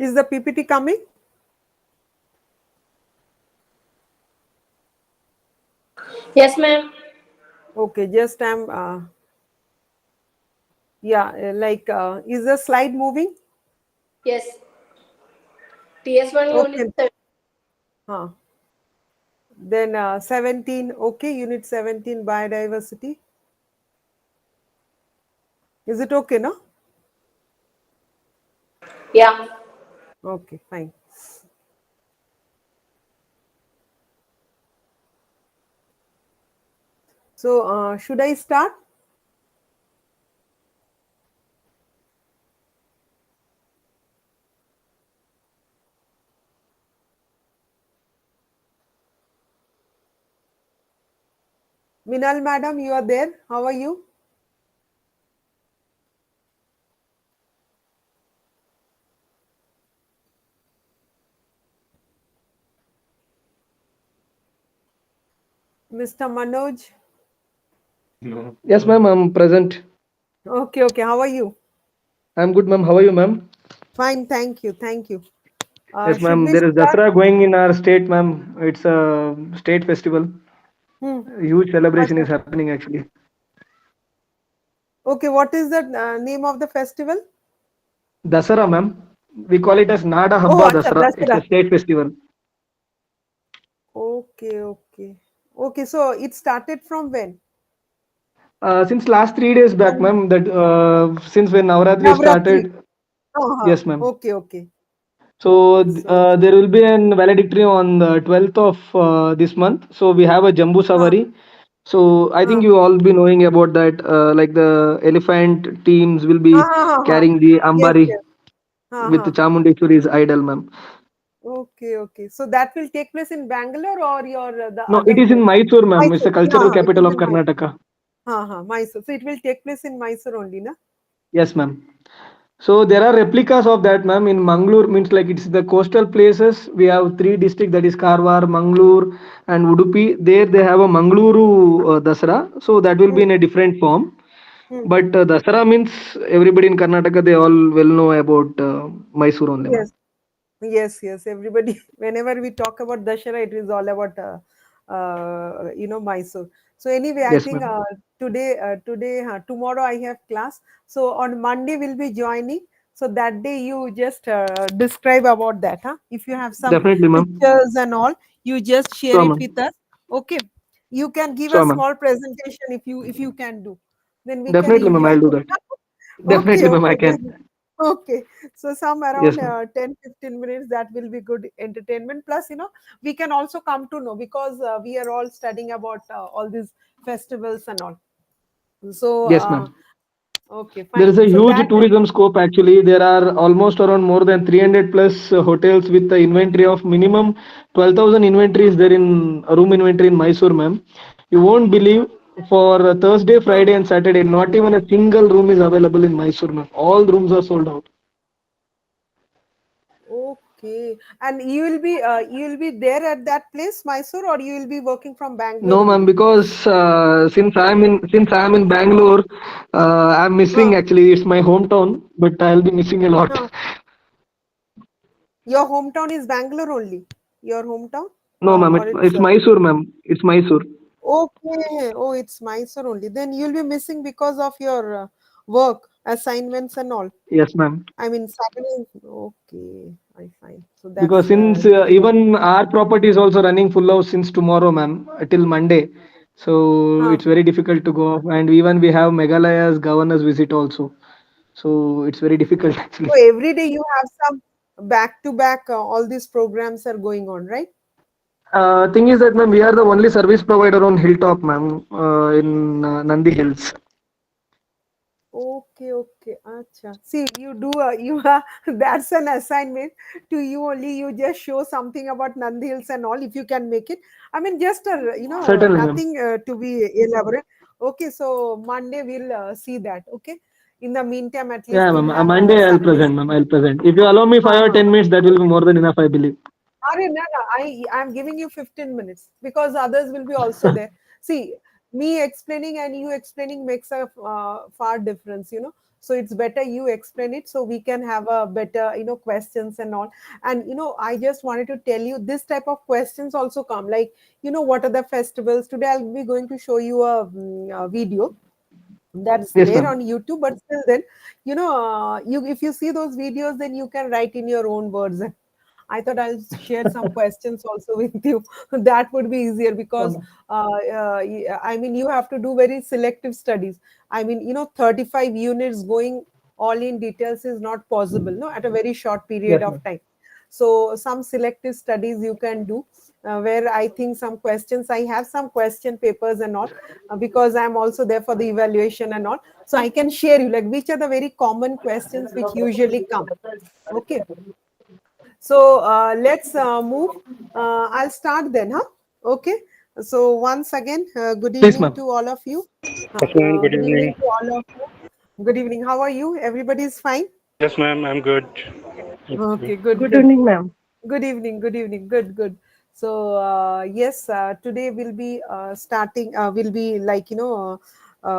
Is the PPT coming? Yes, ma'am. Okay, just yeah, is the slide moving? Yes. TS-1 unit Okay. Huh. Then 17, okay, unit 17, biodiversity. Is it okay, no? Yeah. Okay, fine. So, should I start? Minal madam, you are there. How are you? Mr. Manoj. Yes, ma'am, I'm present. Okay, okay. How are you? I'm good, ma'am. How are you, ma'am? Fine, thank you, thank you. Yes, Should ma'am. we There is start? Dasara going in our state, ma'am. It's a state festival. Hmm. A huge celebration Acha. is happening actually. Okay, what is the name of the festival? Dasara, ma'am. We call it as Nada Oh, Habba acha, Dasara. It's Dasara. a state festival. Okay, okay. Okay, so it started from when? Since last 3 days back, From ma'am, that since when Navratri Navratri. started, Uh-huh. yes, ma'am. Okay, okay. So Okay, so, there will be an valedictory on the 12th of this month. So we have a Jambu huh, Savari. So I think huh. you all be knowing about that. Like the elephant teams will Ha, be ha, ha, ha. carrying the Yes, Ambari yes. Ha, with ha, ha. Chamundeshwari's idol, ma'am. Okay, okay. So that will take place in Bangalore or your the No, other it is in place? Mysore, ma'am. It's Mysore. the cultural Yeah, it capital is of in Mysore. Karnataka. Ha, ha, Mysore. So it will take place in Mysore only, na? Yes, ma'am. So there are replicas of that, ma'am. In Mangalore, means like it's the coastal places. We have three districts, that is Karwar, Mangalore, and Udupi. There they have a Mangaluru Dasara. So that will be Hmm, in a different form. hmm, But Dasara means everybody in Karnataka, they all well know about Mysore only, ma'am. yes. Yes, yes. Everybody, whenever we talk about Dashera, it is all about, Mysore. So anyway, I Yes, think ma'am. tomorrow I have class. So on Monday we'll be joining. So that day you just describe about that, huh? If you have some Definitely, ma'am. pictures and all, you just share Sure, it ma'am. with us. Okay. You can give a Sure, ma'am. small presentation if you can do. Then we can Definitely, ma'am. enjoy. I'll do that. Okay, Definitely, ma'am. I okay. can. Then okay, so some around Yes, ma'am. 10-15 minutes, that will be good entertainment. Plus, we can also come to know because we are all studying about all these festivals and all. So, Yes, ma'am. okay, There is fine. a So huge that, tourism scope actually. There are almost around more than 300 plus hotels with the inventory of minimum 12,000 inventories there in room inventory in Mysore, ma'am. You won't believe for Thursday, uh, Friday, and Saturday, not even a single room is available in Mysore, ma'am. All rooms are sold out. okay, and you will be there at that place, Mysore, or you will be working from Bangalore No, ma'am, only. because since I'm in Bangalore, I'm missing Huh, actually. It's my hometown, but I'll be missing a lot. huh. Your hometown is Bangalore only. Your hometown, No, ma'am, or it's it's it's Mysore, ma'am. It's Mysore. okay. Oh, it's Mysore only. Then you'll be missing because of your work assignments and all. Yes, ma'am. I mean, Saturday. Okay, I find. So Because that's since really bad. even our property is also running full house since tomorrow, ma'am, till Monday. So Huh. it's very difficult to go off. And even we have Meghalaya's governor's visit also. So it's very difficult actually. So every day you have some back to back. All these programs are going on, right? Thing is that, ma'am, we are the only service provider on Hilltop, ma'am, in Nandi Hills. Okay, okay. Acha. See, you do, that's an assignment to you only. You just show something about Nandi Hills and all, if you can make it. I mean, just, Certainly, ma'am. nothing to be elaborate. Okay, so Monday we'll see that. Okay. In the meantime, at least Yeah, we'll ma'am. have Monday I'll Saturdays. present, ma'am. I'll present. If you allow me Ha, 5 or 10 minutes, that will be more than enough, I believe. no, no, I'm giving you 15 minutes because others will be also there. See, me explaining and you explaining makes a far difference, so it's better you explain it so we can have a better, questions and all. And I just wanted to tell you this type of questions also come, like, what are the festivals. Today I'll be going to show you a video that's Yes, there ma'am. on YouTube, but still then, you if you see those videos, then you can write in your own words. I thought I'll share some questions also with you. That would be easier because, I mean, you have to do very selective studies. I mean, 35 units going all in details is not possible, no, at a very short period Yes, of ma'am. time. So some selective studies you can do, where I think some questions, I have some question papers and all, because I'm also there for the evaluation and all. So I can share you like which are the very common questions which usually come. Okay. So let's move. I'll start then, huh? Okay. So once again, good Please, evening ma'am. to all of you. Yes, ma'am. Good Good evening evening. to all of you. Good evening. How are you? Everybody is fine? Yes, ma'am. I'm good. Thank you. Okay, good, Good good. evening, ma'am. Good evening. Good evening. Good, good. So yes, today we'll be starting. We'll be like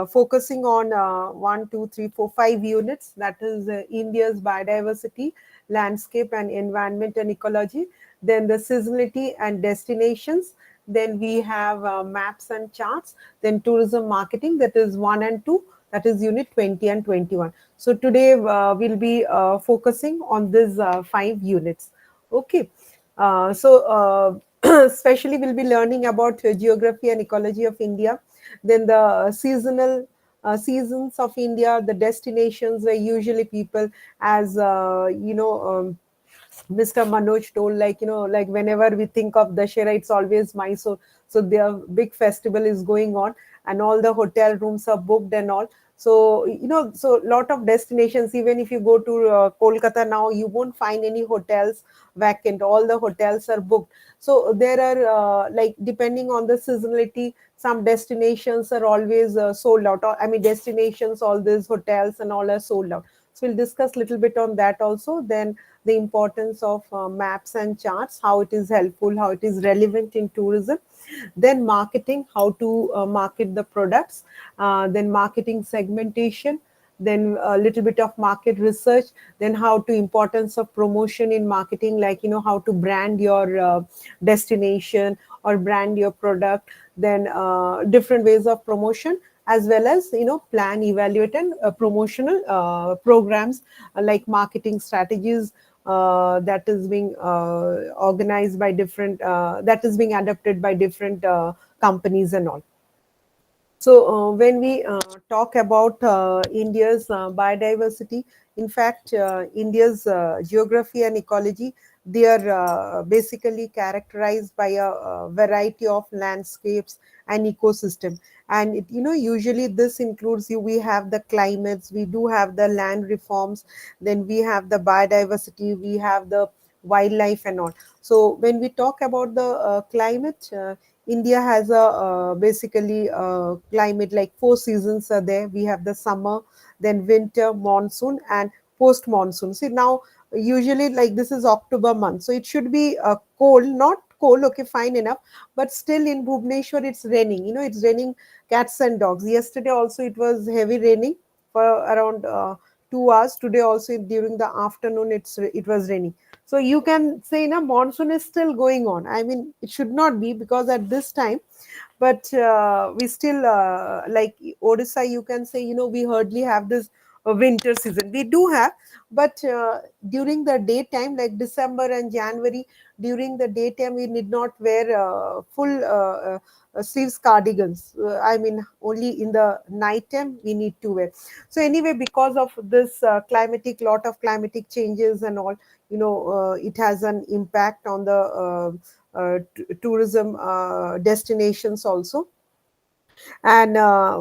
focusing on 1, 2, 3, 4, 5 units. That is India's biodiversity, landscape and environment and ecology. Then the seasonality and destinations. Then we have maps and charts. Then tourism marketing. That is 1 and 2. That is unit 20 and 21. So today we'll be focusing on these 5 units. Okay. Especially we'll be learning about geography and ecology of India, then the seasonal seasons of India, the destinations where usually people, as Mr. Manoj told, like, like whenever we think of Dashera, it's always Mysore. So their big festival is going on, and all the hotel rooms are booked and all. So, so lot of destinations, even if you go to Kolkata now, you won't find any hotels vacant. All the hotels are booked. So there are, like, depending on the seasonality, some destinations are always sold out. Or, I mean, destinations, all these hotels and all are sold out. So we'll discuss a little bit on that also. Then the importance of maps and charts, how it is helpful, how it is relevant in tourism. Then marketing, how to market the products. Then marketing segmentation. Then a little bit of market research. Then how to importance of promotion in marketing, like, how to brand your destination or brand your product. Then different ways of promotion, as well as plan, evaluate and promotional programs, like marketing strategies that is being organized by different that is being adopted by different companies and all. So, when we talk about India's biodiversity, in fact, India's geography and ecology, they are basically characterized by a, variety of landscapes and ecosystem. And usually this includes you. We have the climates, we do have the land reforms, then we have the biodiversity, we have the wildlife and all. So, when we talk about the climate, India has a basically climate, like 4 seasons are there. We have the summer, then winter, monsoon, and post monsoon. See now, usually like this is October month, so it should be cold, not cold. Okay, fine enough, but still in Bhubaneswar it's raining. It's raining cats and dogs. Yesterday also it was heavy raining for around 2 hours. Today also during the afternoon it was raining. So you can say, monsoon is still going on. I mean, it should not be, because at this time, but we still like Odisha, you can say, we hardly have this winter season. We do have, but during the daytime, like December and January, during the daytime, we need not wear full sleeves cardigans. I mean, only in the night time we need to wear. So anyway, because of this climatic, lot of climatic changes and all, it has an impact on the tourism destinations also. And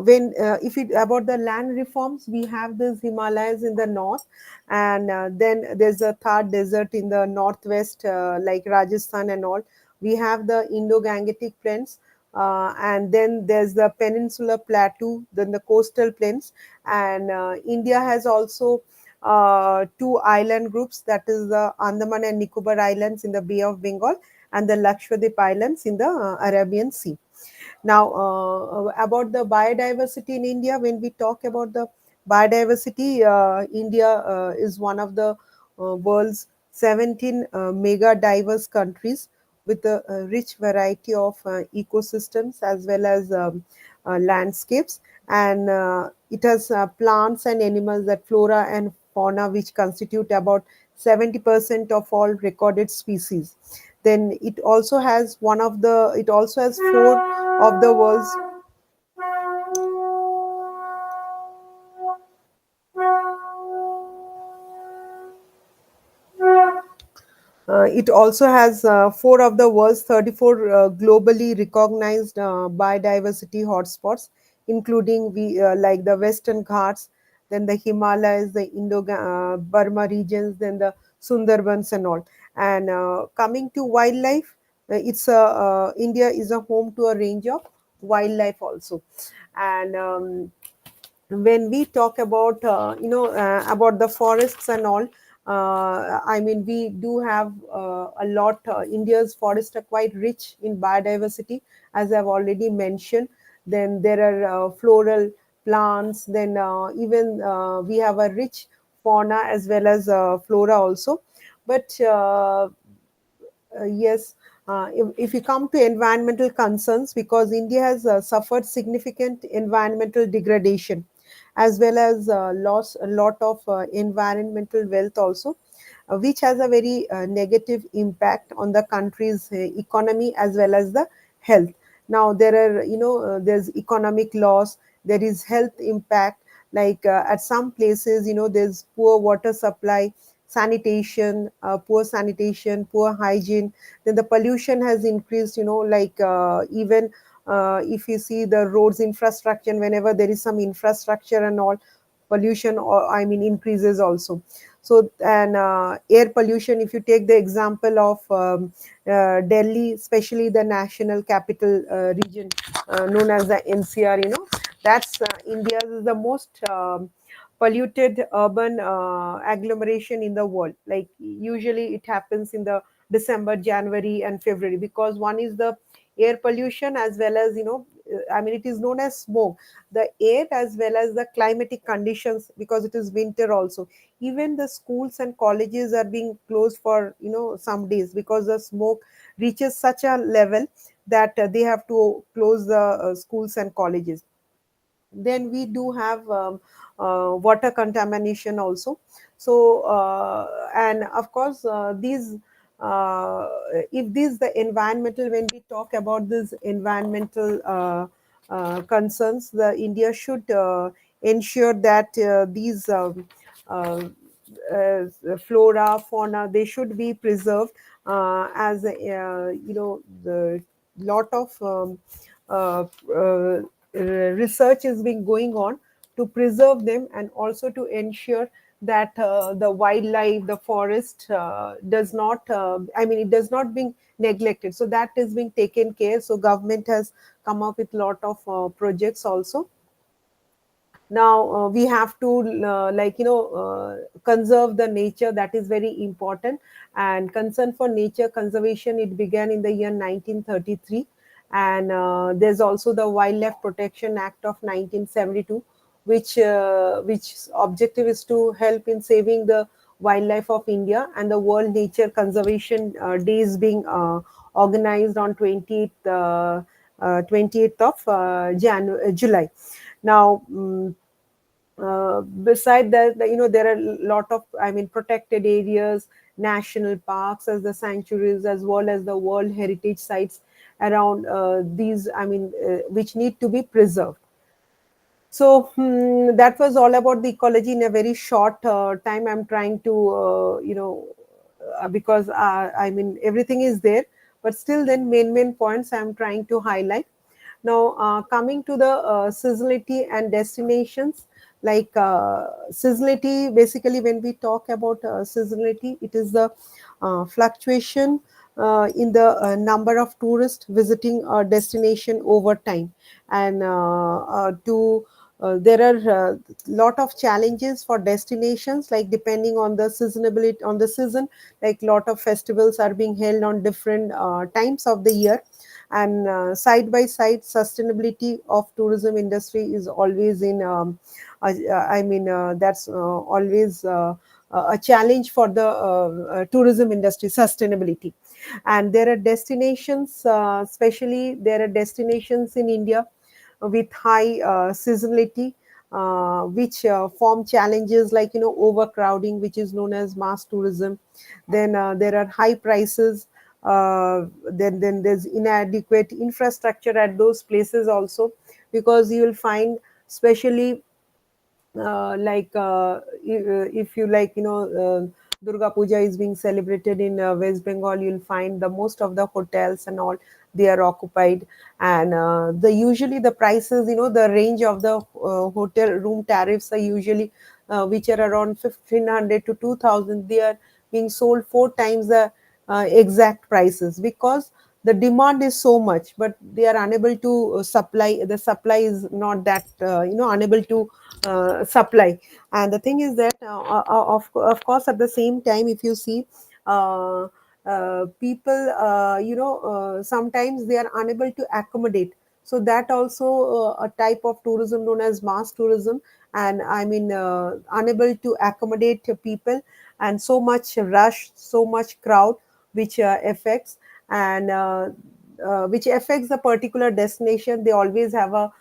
when if it about the land reforms, we have this Himalayas in the north, and then there's a Thar desert in the northwest, like Rajasthan and all. We have the Indo-Gangetic plains, and then there's the peninsular plateau, then the coastal plains. And India has also two island groups, that is the Andaman and Nicobar Islands in the Bay of Bengal, and the Lakshadweep Islands in the Arabian Sea. Now, about the biodiversity in India, when we talk about the biodiversity, India is one of the world's 17 mega diverse countries with a rich variety of ecosystems as well as landscapes. And it has plants and animals, that flora and fauna, which constitute about 70% of all recorded species. Then it also has four of the world's it also has four of the world's 34 globally recognized biodiversity hotspots, including like the Western Ghats, then the Himalayas, the Indo-Burma regions, then the Sundarbans and all. And coming to wildlife, India is a home to a range of wildlife also. And when we talk about about the forests and all, I mean, we do have a lot. India's forests are quite rich in biodiversity, as I've already mentioned. Then there are floral plants, then even we have a rich fauna as well as flora also. But yes, if you come to environmental concerns, because India has suffered significant environmental degradation as well as lost a lot of environmental wealth also, which has a very negative impact on the country's economy as well as the health. Now there are, there's economic loss, there is health impact, like at some places, there's poor water supply, poor sanitation, poor hygiene. Then the pollution has increased, like even if you see the roads infrastructure, and whenever there is some infrastructure and all, pollution, or I mean, increases also. So, and air pollution, if you take the example of Delhi, especially the national capital region known as the NCR, that's India's is the most polluted urban agglomeration in the world. Like usually it happens in the December, January and February, because one is the air pollution as well as, I mean, it is known as smoke, the air as well as the climatic conditions, because it is winter also. Even the schools and colleges are being closed for, some days, because the smoke reaches such a level that they have to close the schools and colleges. Then we do have water contamination also. So and of course these if these the environmental, when we talk about this environmental concerns, the India should ensure that these uh, flora fauna, they should be preserved, as the lot of uh, uh, research is being going on to preserve them, and also to ensure that the wildlife, the forest does not I mean, it does not being neglected, so that is being taken care. So government has come up with lot of projects also. Now we have to conserve the nature, that is very important. And concern for nature conservation, it began in the year 1933. And there's also the Wildlife Protection Act of 1972, which objective is to help in saving the wildlife of India. And the World Nature Conservation Days being organized on 28th of July. Now beside that, there are a lot of, I mean, protected areas, national parks as the sanctuaries, as well as the World Heritage sites around these, I mean, which need to be preserved. So that was all about the ecology in a very short time. I'm trying to, because I mean, everything is there, but still, then main points I'm trying to highlight. Now, coming to the seasonality and destinations, like seasonality, basically, when we talk about seasonality, it is the fluctuation in the number of tourists visiting a destination over time. And to there are a lot of challenges for destinations, like depending on the seasonability on the season, like lot of festivals are being held on different times of the year. And side by side, sustainability of tourism industry is always in I mean that's always a challenge for the tourism industry, sustainability. And there are destinations, especially there are destinations in India with high seasonality, which form challenges like overcrowding, which is known as mass tourism. Then there are high prices. Then there's inadequate infrastructure at those places also, because you will find, especially if you like, Durga Puja is being celebrated in West Bengal, you'll find the most of the hotels and all, they are occupied. And the usually the prices, the range of the hotel room tariffs are usually which are around 1,500 to 2,000. They are being sold four times the exact prices, because the demand is so much, but they are unable to supply. The supply is not that unable to supply. And the thing is that of course, at the same time, if you see, uh, people sometimes they are unable to accommodate. So that also a type of tourism known as mass tourism. And I mean unable to accommodate people, and so much rush, so much crowd, which affects, and which affects the particular destination. They always have a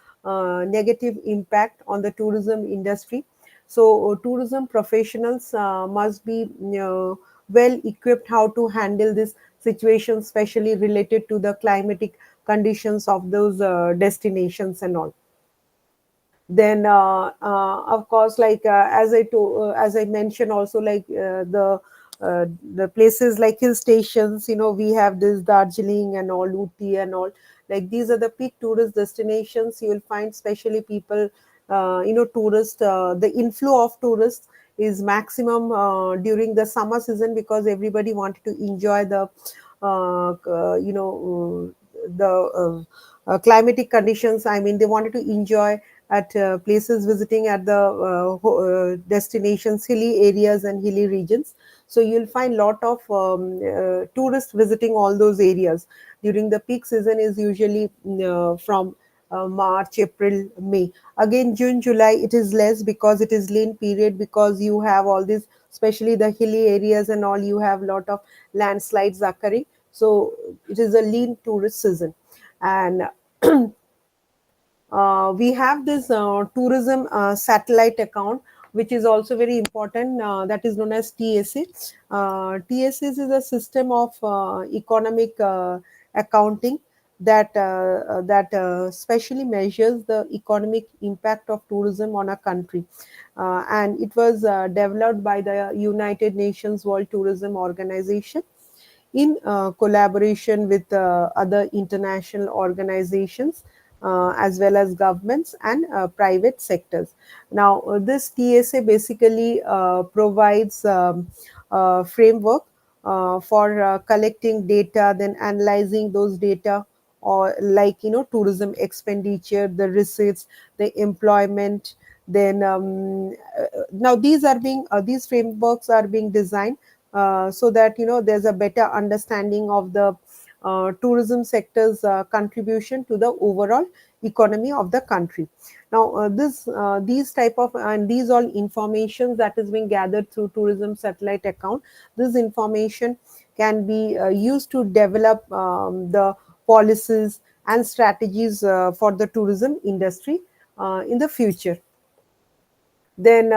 negative impact on the tourism industry. So tourism professionals must be well equipped how to handle this situation, especially related to the climatic conditions of those destinations and all. Then of course, like as I mentioned also, like the places like hill stations, we have this Darjeeling and all, Uti and all. Like these are the peak tourist destinations. You will find, especially people, tourists, the inflow of tourists is maximum during the summer season, because everybody wanted to enjoy the the climatic conditions. I mean, they wanted to enjoy at places, visiting at the destinations, hilly areas and hilly regions. So you'll find lot of tourists visiting all those areas. During the peak season is usually from March, April, May. Again, June, July, it is less, because it is lean period, because you have all these, especially the hilly areas and all, you have lot of landslides occurring. So it is a lean tourist season. And we have this tourism satellite account, which is also very important, that is known as TSA. TSA is a system of economic accounting that specially measures the economic impact of tourism on a country. And it was developed by the United Nations World Tourism Organization in collaboration with other international organizations, as well as governments and private sectors. Now, this TSA basically provides a framework for collecting data, then analyzing those data, or like tourism expenditure, the receipts, the employment. Then now these frameworks are being designed so that there's a better understanding of the tourism sector's contribution to the overall economy of the country. Now this these type of, and these all information that is being gathered through tourism satellite account, this information can be used to develop the policies and strategies for the tourism industry in the future. Then,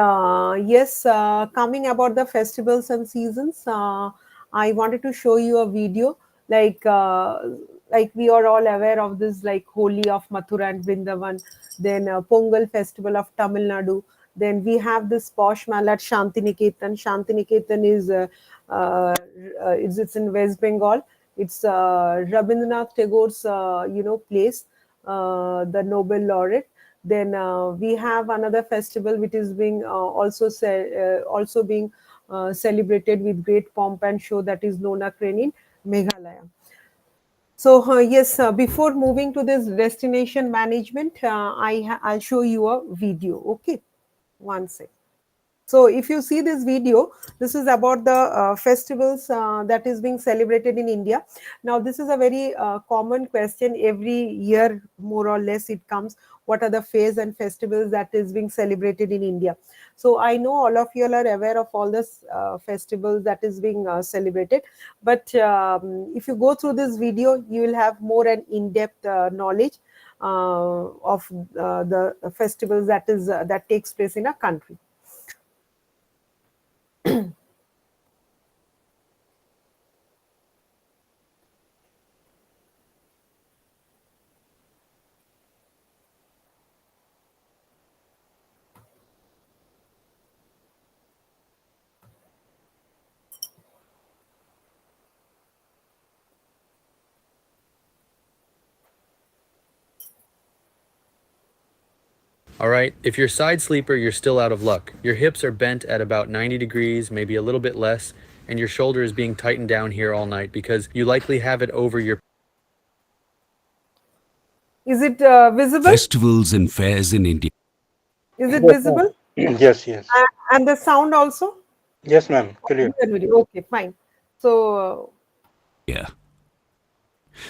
yes, coming about the festivals and seasons, I wanted to show you a video. Like, like we are all aware of this, like Holi of Mathura and Vrindavan. Then Pongal festival of Tamil Nadu. Then we have this posh mall at Shantiniketan. Shantiniketan is it's in West Bengal. It's Rabindranath Tagore's place, the Nobel laureate. Then we have another festival which is being also being celebrated with great pomp and show, that is Nonakren in Meghalaya. So yes, before moving to this destination management, I'll show you a video. Okay, one sec. So if you see this video, this is about the festivals that is being celebrated in India. Now, this is a very common question every year, more or less it comes. What are the fairs and festivals that is being celebrated in India? So I know all of you are aware of all this festivals that is being celebrated. But if you go through this video, you will have more an in-depth knowledge of the festivals that takes place in a country. All right, if you're a side sleeper, you're still out of luck. Your hips are bent at about 90 degrees, maybe a little bit less, and your shoulder is being tightened down here all night because you likely have it over your... Is it visible? Festivals and fairs in India. Is it Yes, visible? ma'am. Yes, yes. And the sound also? Yes, ma'am. Clear. Okay, fine. So,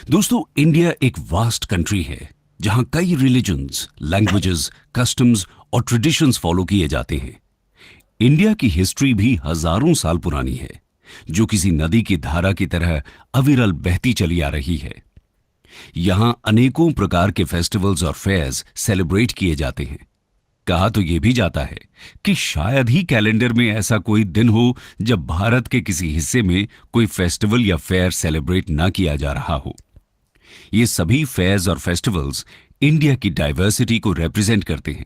दोस्तों, India एक vast country है जहां कई religions, languages, customs और traditions follow किए जाते हैं। India की हिस्ट्री भी हजारों साल पुरानी है, जो किसी नदी की धारा की तरह अविरल बहती चली आ रही है। यहां अनेकों प्रकार के फेस्टिवल्स और फेयर्स सेलिब्रेट किए जाते हैं। कहा तो यह भी जाता है कि शायद ही कैलेंडर में ऐसा कोई दिन हो जब भारत के किसी हिस्से में कोई फेस्टिवल या फेयर सेलिब्रेट ना किया जा रहा हो। ये सभी फेयर्स और फेस्टिवल्स इंडिया की डाइवर्सिटी को रिप्रेजेंट करते हैं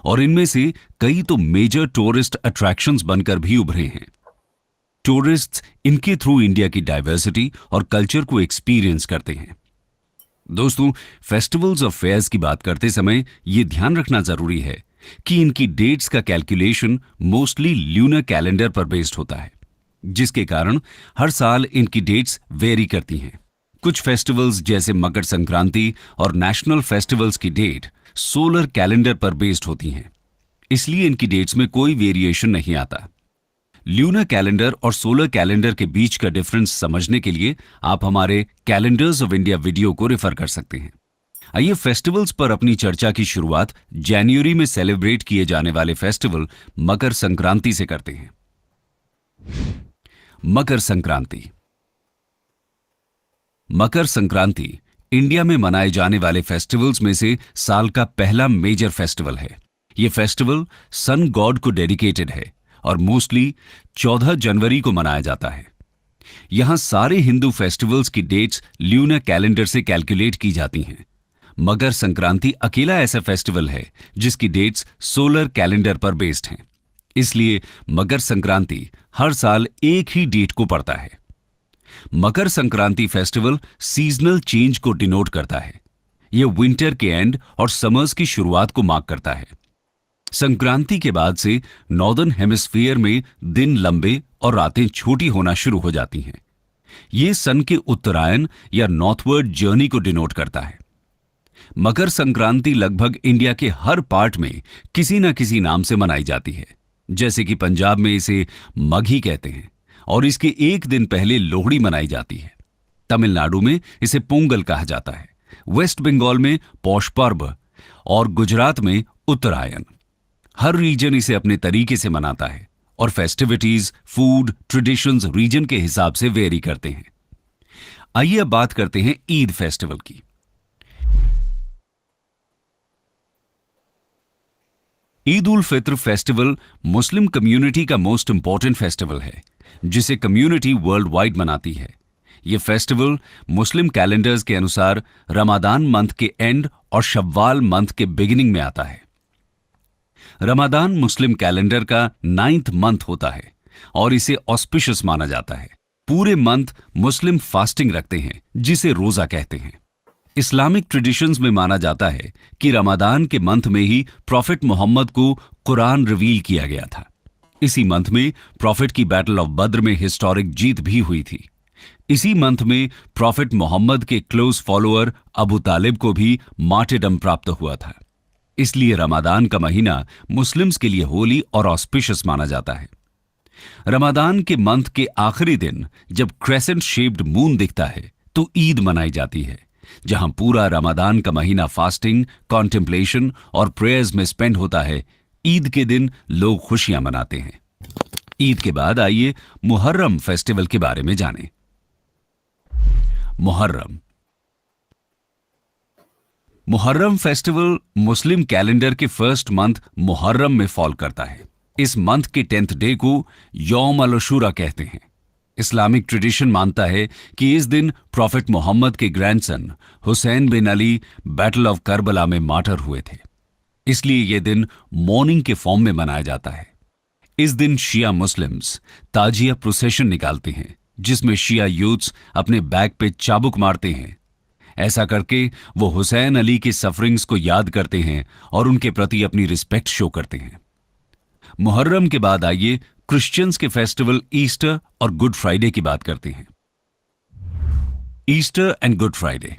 और इनमें से कई तो मेजर टूरिस्ट अट्रैक्शंस बनकर भी उभरे हैं। टूरिस्ट्स इनके थ्रू इंडिया की डाइवर्सिटी और कल्चर को एक्सपीरियंस करते हैं। दोस्तों, फेस्टिवल्स और फेयर्स की बात करते समय यह ध्यान रखना जरूरी है कि इनकी डेट्स का कैलकुलेशन मोस्टली ल्यूनर कैलेंडर पर बेस्ड होता है, जिसके कारण हर साल इनकी डेट्स वेरी करती हैं। कुछ फेस्टिवल्स जैसे मकर संक्रांति और नेशनल फेस्टिवल्स की डेट सोलर कैलेंडर पर बेस्ड होती हैं, इसलिए इनकी डेट्स में कोई वेरिएशन नहीं आता। ल्यूनर कैलेंडर और सोलर कैलेंडर के बीच का डिफरेंस समझने के लिए आप हमारे कैलेंडर्स ऑफ इंडिया वीडियो को रेफर कर सकते हैं। आइए फेस्टिवल्स पर अपनी चर्चा की शुरुआत जनवरी में सेलिब्रेट किए जाने वाले फेस्टिवल मकर संक्रांति से करते हैं। मकर संक्रांति। मकर संक्रांति इंडिया में मनाए जाने वाले फेस्टिवल्स में से साल का पहला मेजर फेस्टिवल है। यह फेस्टिवल सन गॉड को डेडिकेटेड है और मोस्टली 14 जनवरी को मनाया जाता है। यहां सारे हिंदू फेस्टिवल्स की डेट्स ल्यूनर कैलेंडर से कैलकुलेट की जाती हैं। मकर संक्रांति अकेला ऐसा फेस्टिवल है जिसकी डेट्स सोलर कैलेंडर पर बेस्ड हैं, इसलिए मकर संक्रांति हर साल एक ही डेट को पड़ता है। Makar Sankranti festival seasonal change को डिनोट करता है। यह विंटर के एंड और समर्स की शुरुआत को मार्क करता है। संक्रांति के बाद से नॉर्दर्न हेमिस्फीयर में दिन लंबे और रातें छोटी होना शुरू हो जाती हैं। यह सन के उत्तरायण या नॉर्थवर्ड जर्नी को डिनोट करता है। मकर संक्रांति लगभग इंडिया के हर पार्ट में किसी न किसी नाम से मनाई जाती है। जैसे कि पंजाब में इसे मघी कहते हैं और इसके एक दिन पहले लोहड़ी मनाई जाती है। तमिलनाडु में इसे पोंगल कहा जाता है, वेस्ट बंगाल में पौष पर्व और गुजरात में उत्तरायण। हर रीजन इसे अपने तरीके से मनाता है और फेस्टिविटीज, फूड, ट्रेडिशंस रीजन के हिसाब से वेरी करते हैं। आइए अब बात करते हैं ईद फेस्टिवल की। Eid ul Fitr festival Muslim community का मोस्ट इंपॉर्टेंट फेस्टिवल है, जिसे कम्युनिटी वर्ल्ड वाइड मनाती है। यह फेस्टिवल मुस्लिम कैलेंडर्स के अनुसार रमादान मंथ के एंड और शव्वाल मंथ के बिगिनिंग में आता है। रमादान मुस्लिम कैलेंडर का 9th मंथ होता है और इसे ऑस्पिशियस माना जाता है। पूरे मंथ मुस्लिम फास्टिंग रखते हैं, जिसे रोजा कहते हैं। इस्लामिक ट्रेडिशंस में माना जाता है कि रमादान के मंथ में ही प्रॉफिट मोहम्मद को कुरान रिवील किया गया था। इसी मंथ में प्रॉफिट की बैटल ऑफ बद्र में हिस्टोरिक जीत भी हुई थी। इसी मंथ में प्रॉफिट मोहम्मद के क्लोज फॉलोअर अबू तालिब को भी मार्टिरडम प्राप्त हुआ था। इसलिए रमादान का महीना मुस्लिम्स के लिए होली और ऑस्पिशियस माना जाता है। रमादान के मंथ के आखिरी दिन जब क्रेसेंट शेप्ड मून दिखता है तो ईद मनाई जाती है, जहां पूरा रमादान का महीना फास्टिंग, कॉन्टेम्पलेशन और प्रेयर्स में स्पेंड होता है। ईद के दिन लोग खुशियां मनाते हैं। ईद के बाद आइए मुहर्रम फेस्टिवल के बारे में जानें। मुहर्रम मुहर्रम फेस्टिवल मुस्लिम कैलेंडर के फर्स्ट मंथ मुहर्रम में फॉल करता है। इस मंथ के 10th डे को यौम अल-अशूरा कहते हैं। इस्लामिक ट्रेडिशन मानता है कि इस दिन प्रॉफेट मोहम्मद के grandson Hussain bin Ali battle of Karbala में मार्टर हुए थे, इसलिए यह दिन मॉर्निंग के फॉर्म में मनाया जाता है। इस दिन शिया मुस्लिम्स ताजिया प्रोसेशन निकालते हैं, जिसमें शिया यूथ्स अपने बैक पे चाबुक मारते हैं। ऐसा करके वो हुसैन अली के सफरिंग्स को याद करते हैं और उनके प्रति अपनी रिस्पेक्ट शो करते हैं। मुहर्रम के बाद आइए क्रिश्चियंस के फेस्टिवल ईस्टर और गुड फ्राइडे की बात करते हैं। Easter and good Friday.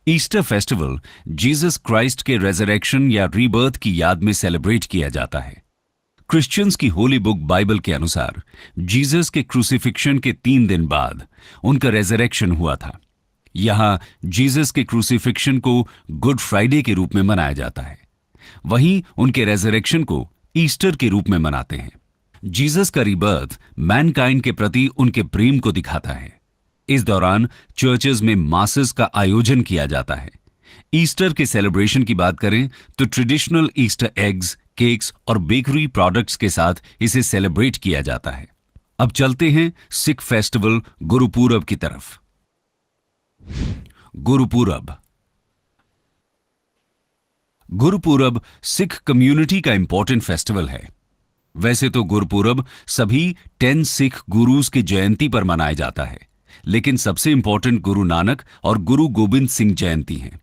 Easter festival Jesus Christ के रेजरेक्शन या रीबर्थ की याद में सेलिब्रेट किया जाता है। क्रिश्चियंस की होली बुक बाइबल के अनुसार जीसस के क्रूसिफिक्शन के 3 दिन बाद उनका रेजरेक्शन हुआ था। यहां जीसस के क्रूसिफिक्शन को गुड फ्राइडे के रूप में मनाया जाता है, वहीं उनके रेजरेक्शन को ईस्टर के रूप में मनाते हैं। जीसस का रीबर्थ मैनकाइंड के प्रति उनके प्रेम को दिखाता है। इस दौरान चर्चेज में मासेस का आयोजन किया जाता है। ईस्टर के सेलिब्रेशन की बात करें तो ट्रेडिशनल ईस्टर एग्स, केक्स और बेकरी प्रोडक्ट्स के साथ इसे सेलिब्रेट किया जाता है। अब चलते हैं सिख फेस्टिवल गुरुपूरब की तरफ। गुरुपूरब गुरुपूरब सिख कम्युनिटी का इंपॉर्टेंट फेस्टिवल है। वैसे तो गुरुपूरब सभी 10 सिख गुरुज की जयंती पर मनाया जाता है, लेकिन सबसे इंपॉर्टेंट गुरु नानक और गुरु गोबिंद सिंह जयंती हैं।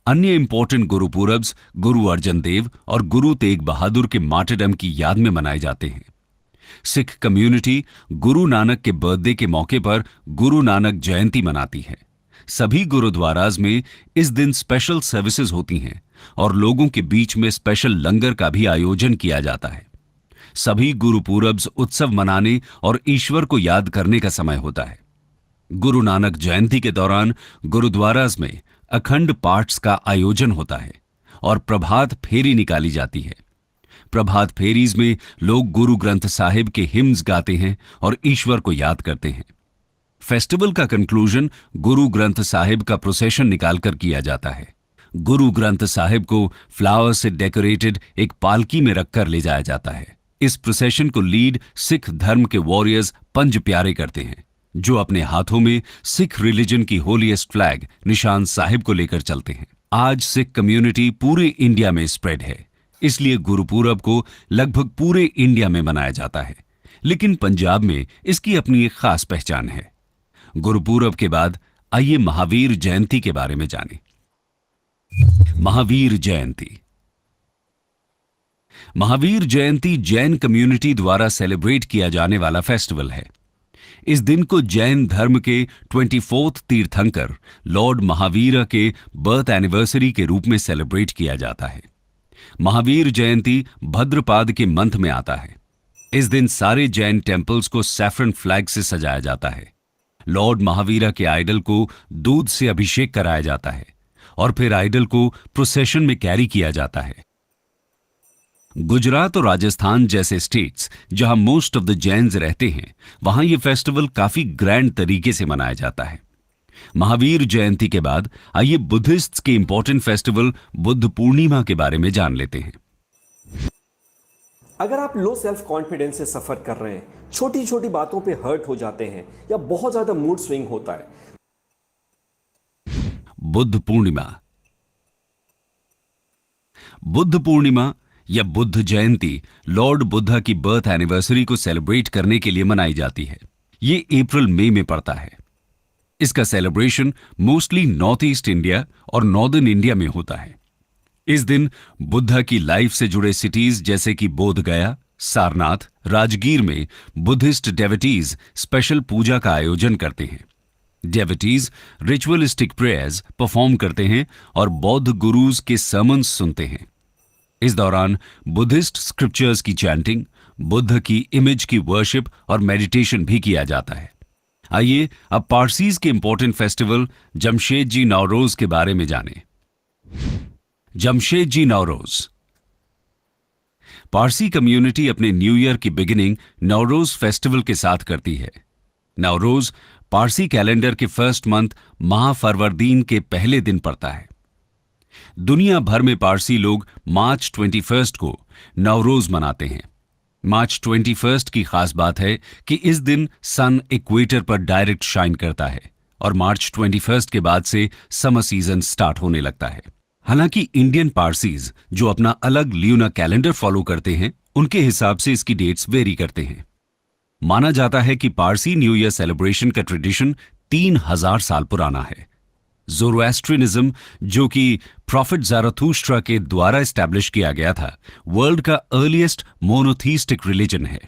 अन्य इंपॉर्टेंट गुरुपूरब्स गुरु अर्जन देव और गुरु तेग बहादुर के मार्टरडम की याद में मनाए जाते हैं। सिख कम्युनिटी गुरु नानक के बर्थडे के मौके पर गुरु नानक जयंती मनाती है। सभी गुरुद्वाराज में इस दिन स्पेशल सर्विसेज होती हैं और लोगों के बीच में स्पेशल लंगर का भी आयोजन किया जाता है। सभी गुरुपूरब्स उत्सव मनाने और ईश्वर को याद करने का समय होता है। गुरु नानक जयंती के दौरान गुरुद्वाराज में अखंड पाठ्स का आयोजन होता है और प्रभात फेरी निकाली जाती है। प्रभात फेरीज में लोग गुरु ग्रंथ साहिब के हिम्स गाते हैं और ईश्वर को याद करते हैं। फेस्टिवल का कंक्लूजन गुरु ग्रंथ साहिब का प्रोसेशन निकालकर किया जाता है। गुरु ग्रंथ साहिब को फ्लावर से डेकोरेटेड एक पालकी में रखकर ले जाया जाता है। इस प्रोसेशन को लीड सिख धर्म के वॉरियर्स पंज प्यारे करते हैं, जो अपने हाथों में सिख रिलीजन की होलीएस्ट फ्लैग निशान साहिब को लेकर चलते हैं। आज सिख कम्युनिटी पूरे इंडिया में स्प्रेड है, इसलिए गुरुपूरब को लगभग पूरे इंडिया में मनाया जाता है, लेकिन पंजाब में इसकी अपनी एक खास पहचान है। गुरुपूरब के बाद आइए महावीर जयंती के बारे में जानें। महावीर जयंती। महावीर जयंती जैन कम्युनिटी द्वारा सेलिब्रेट किया जाने वाला फेस्टिवल है। इस दिन को जैन धर्म के 24th तीर्थंकर लॉर्ड महावीर के बर्थ एनिवर्सरी के रूप में सेलिब्रेट किया जाता है। महावीर जयंती भद्रपाद के मंथ में आता है। इस दिन सारे जैन टेम्पल्स को सैफरन फ्लैग से सजाया जाता है। लॉर्ड महावीर के आइडल को दूध से अभिषेक कराया जाता है और फिर आइडल को प्रोसेशन में कैरी किया जाता है। गुजरात और राजस्थान जैसे स्टेट्स जहां मोस्ट ऑफ द जैन्स रहते हैं, वहां यह फेस्टिवल काफी ग्रैंड तरीके से मनाया जाता है। महावीर जयंती के बाद आइए बुद्धिस्ट के इंपॉर्टेंट फेस्टिवल बुद्ध पूर्णिमा के बारे में जान लेते हैं। अगर आप लो सेल्फ कॉन्फिडेंस से सफर कर रहे हैं, छोटी छोटी बातों पे हर्ट हो जाते हैं या बहुत ज्यादा मूड स्विंग होता है। बुद्ध पूर्णिमा। बुद्ध पूर्णिमा या बुद्ध जयंती लॉर्ड बुद्धा की बर्थ एनिवर्सरी को सेलिब्रेट करने के लिए मनाई जाती है। ये अप्रैल मई में पड़ता है। इसका celebration mostly north east India और नॉर्दर्न इंडिया में होता है। इस दिन बुद्धा की लाइफ से जुड़े सिटीज जैसे कि बोध गया, सारनाथ, राजगीर में बुद्धिस्ट डेवोटीज स्पेशल पूजा का आयोजन करते हैं। डेवोटीज रिचुअलिस्टिक प्रेयर्स परफॉर्म करते हैं और बौद्ध गुरुज के सर्मन्स सुनते हैं। इस दौरान बुद्धिस्ट स्क्रिप्चर्स की चैंटिंग, बुद्ध की इमेज की वर्शिप और मेडिटेशन भी किया जाता है। आइए अब पारसीज के इंपॉर्टेंट फेस्टिवल जमशेदजी नौरोज के बारे में जानें। जमशेदजी नौरोज। पारसी कम्युनिटी अपने न्यू ईयर की बिगिनिंग नौरोज फेस्टिवल के साथ करती है। नौरोज पारसी कैलेंडर के फर्स्ट मंथ महाफरवरदीन के पहले दिन पड़ता है। दुनिया भर में पारसी लोग मार्च 21 को नौरोज मनाते हैं। मार्च 21 की खास बात है कि इस दिन सन इक्वेटर पर डायरेक्ट शाइन करता है और मार्च 21 के बाद से समर सीजन स्टार्ट होने लगता है। हालांकि इंडियन पारसीज जो अपना अलग ल्यूनर कैलेंडर फॉलो करते हैं, उनके हिसाब से इसकी डेट्स वेरी करते हैं। माना जाता है कि पारसी न्यू ईयर सेलिब्रेशन का ट्रेडिशन 3000 साल पुराना है। ज़ोरोएस्ट्रियनिज्म, जो कि प्रॉफिट ज़ारथुस्ट्रा के द्वारा एस्टैब्लिश किया गया था, वर्ल्ड का अर्लीस्ट मोनोथीस्टिक रिलीजन है।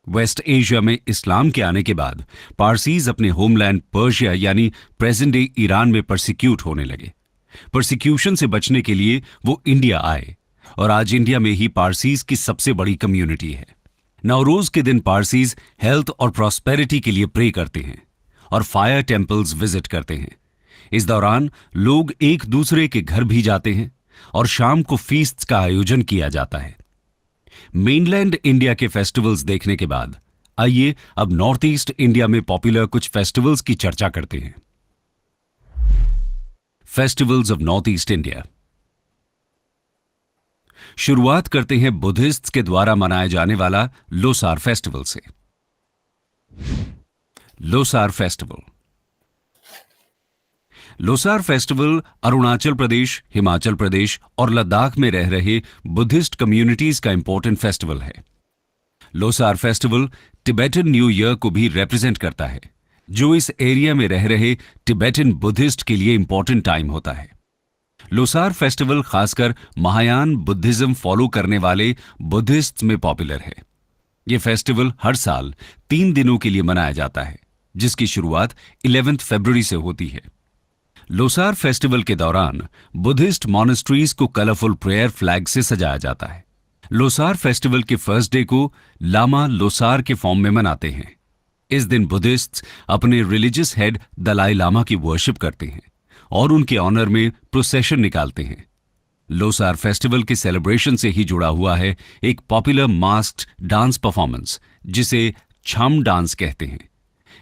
वेस्ट एशिया में इस्लाम के आने के बाद पारसीज अपने होमलैंड पर्शिया यानी प्रेजेंट डे ईरान में परसिक्यूट होने लगे। परसिक्यूशन से बचने के लिए वो इंडिया आए और आज इंडिया में ही पारसीज की सबसे बड़ी कम्युनिटी है। नवरोज के दिन पारसीज हेल्थ और प्रॉस्पेरिटी के लिए प्रे करते हैं और फायर टेम्पल्स विजिट करते हैं। इस दौरान लोग एक दूसरे के घर भी जाते हैं और शाम को फीस्ट का आयोजन किया जाता है। मेनलैंड इंडिया के फेस्टिवल्स देखने के बाद आइए अब नॉर्थ ईस्ट इंडिया में पॉपुलर कुछ फेस्टिवल्स की चर्चा करते हैं। Festivals of north east India. शुरुआत करते हैं बुद्धिस्ट्स के द्वारा मनाया जाने वाला लोसार फेस्टिवल से। लोसार फेस्टिवल। लोसार फेस्टिवल अरुणाचल प्रदेश, हिमाचल प्रदेश और लद्दाख में रह रहे बुद्धिस्ट कम्युनिटीज का इंपॉर्टेंट फेस्टिवल है। Losar festival Tibetan new year को भी रिप्रेजेंट करता है, जो इस एरिया में रह रहे टिबेटन बुद्धिस्ट के लिए इंपॉर्टेंट टाइम होता है। लोसार फेस्टिवल खासकर महायान बुद्धिज्म फॉलो करने वाले बुद्धिस्ट में पॉपुलर है। यह फेस्टिवल हर साल 3 दिनों के लिए मनाया जाता है, जिसकी शुरुआत 11 फरवरी से होती है। लोसार फेस्टिवल के दौरान बुद्धिस्ट मॉनेस्ट्रीज को कलरफुल प्रेयर फ्लैग से सजाया जाता है। लोसार फेस्टिवल के फर्स्ट डे को लामा लोसार के फॉर्म में मनाते हैं। इस दिन बुद्धिस्ट्स अपने रिलीजियस हेड दलाई लामा की वर्शिप करते हैं और उनके ऑनर में प्रोसेशन निकालते हैं। लोसार फेस्टिवल के सेलिब्रेशन से ही जुड़ा हुआ है एक पॉपुलर मास्क्ड डांस परफॉर्मेंस, जिसे छम डांस कहते हैं।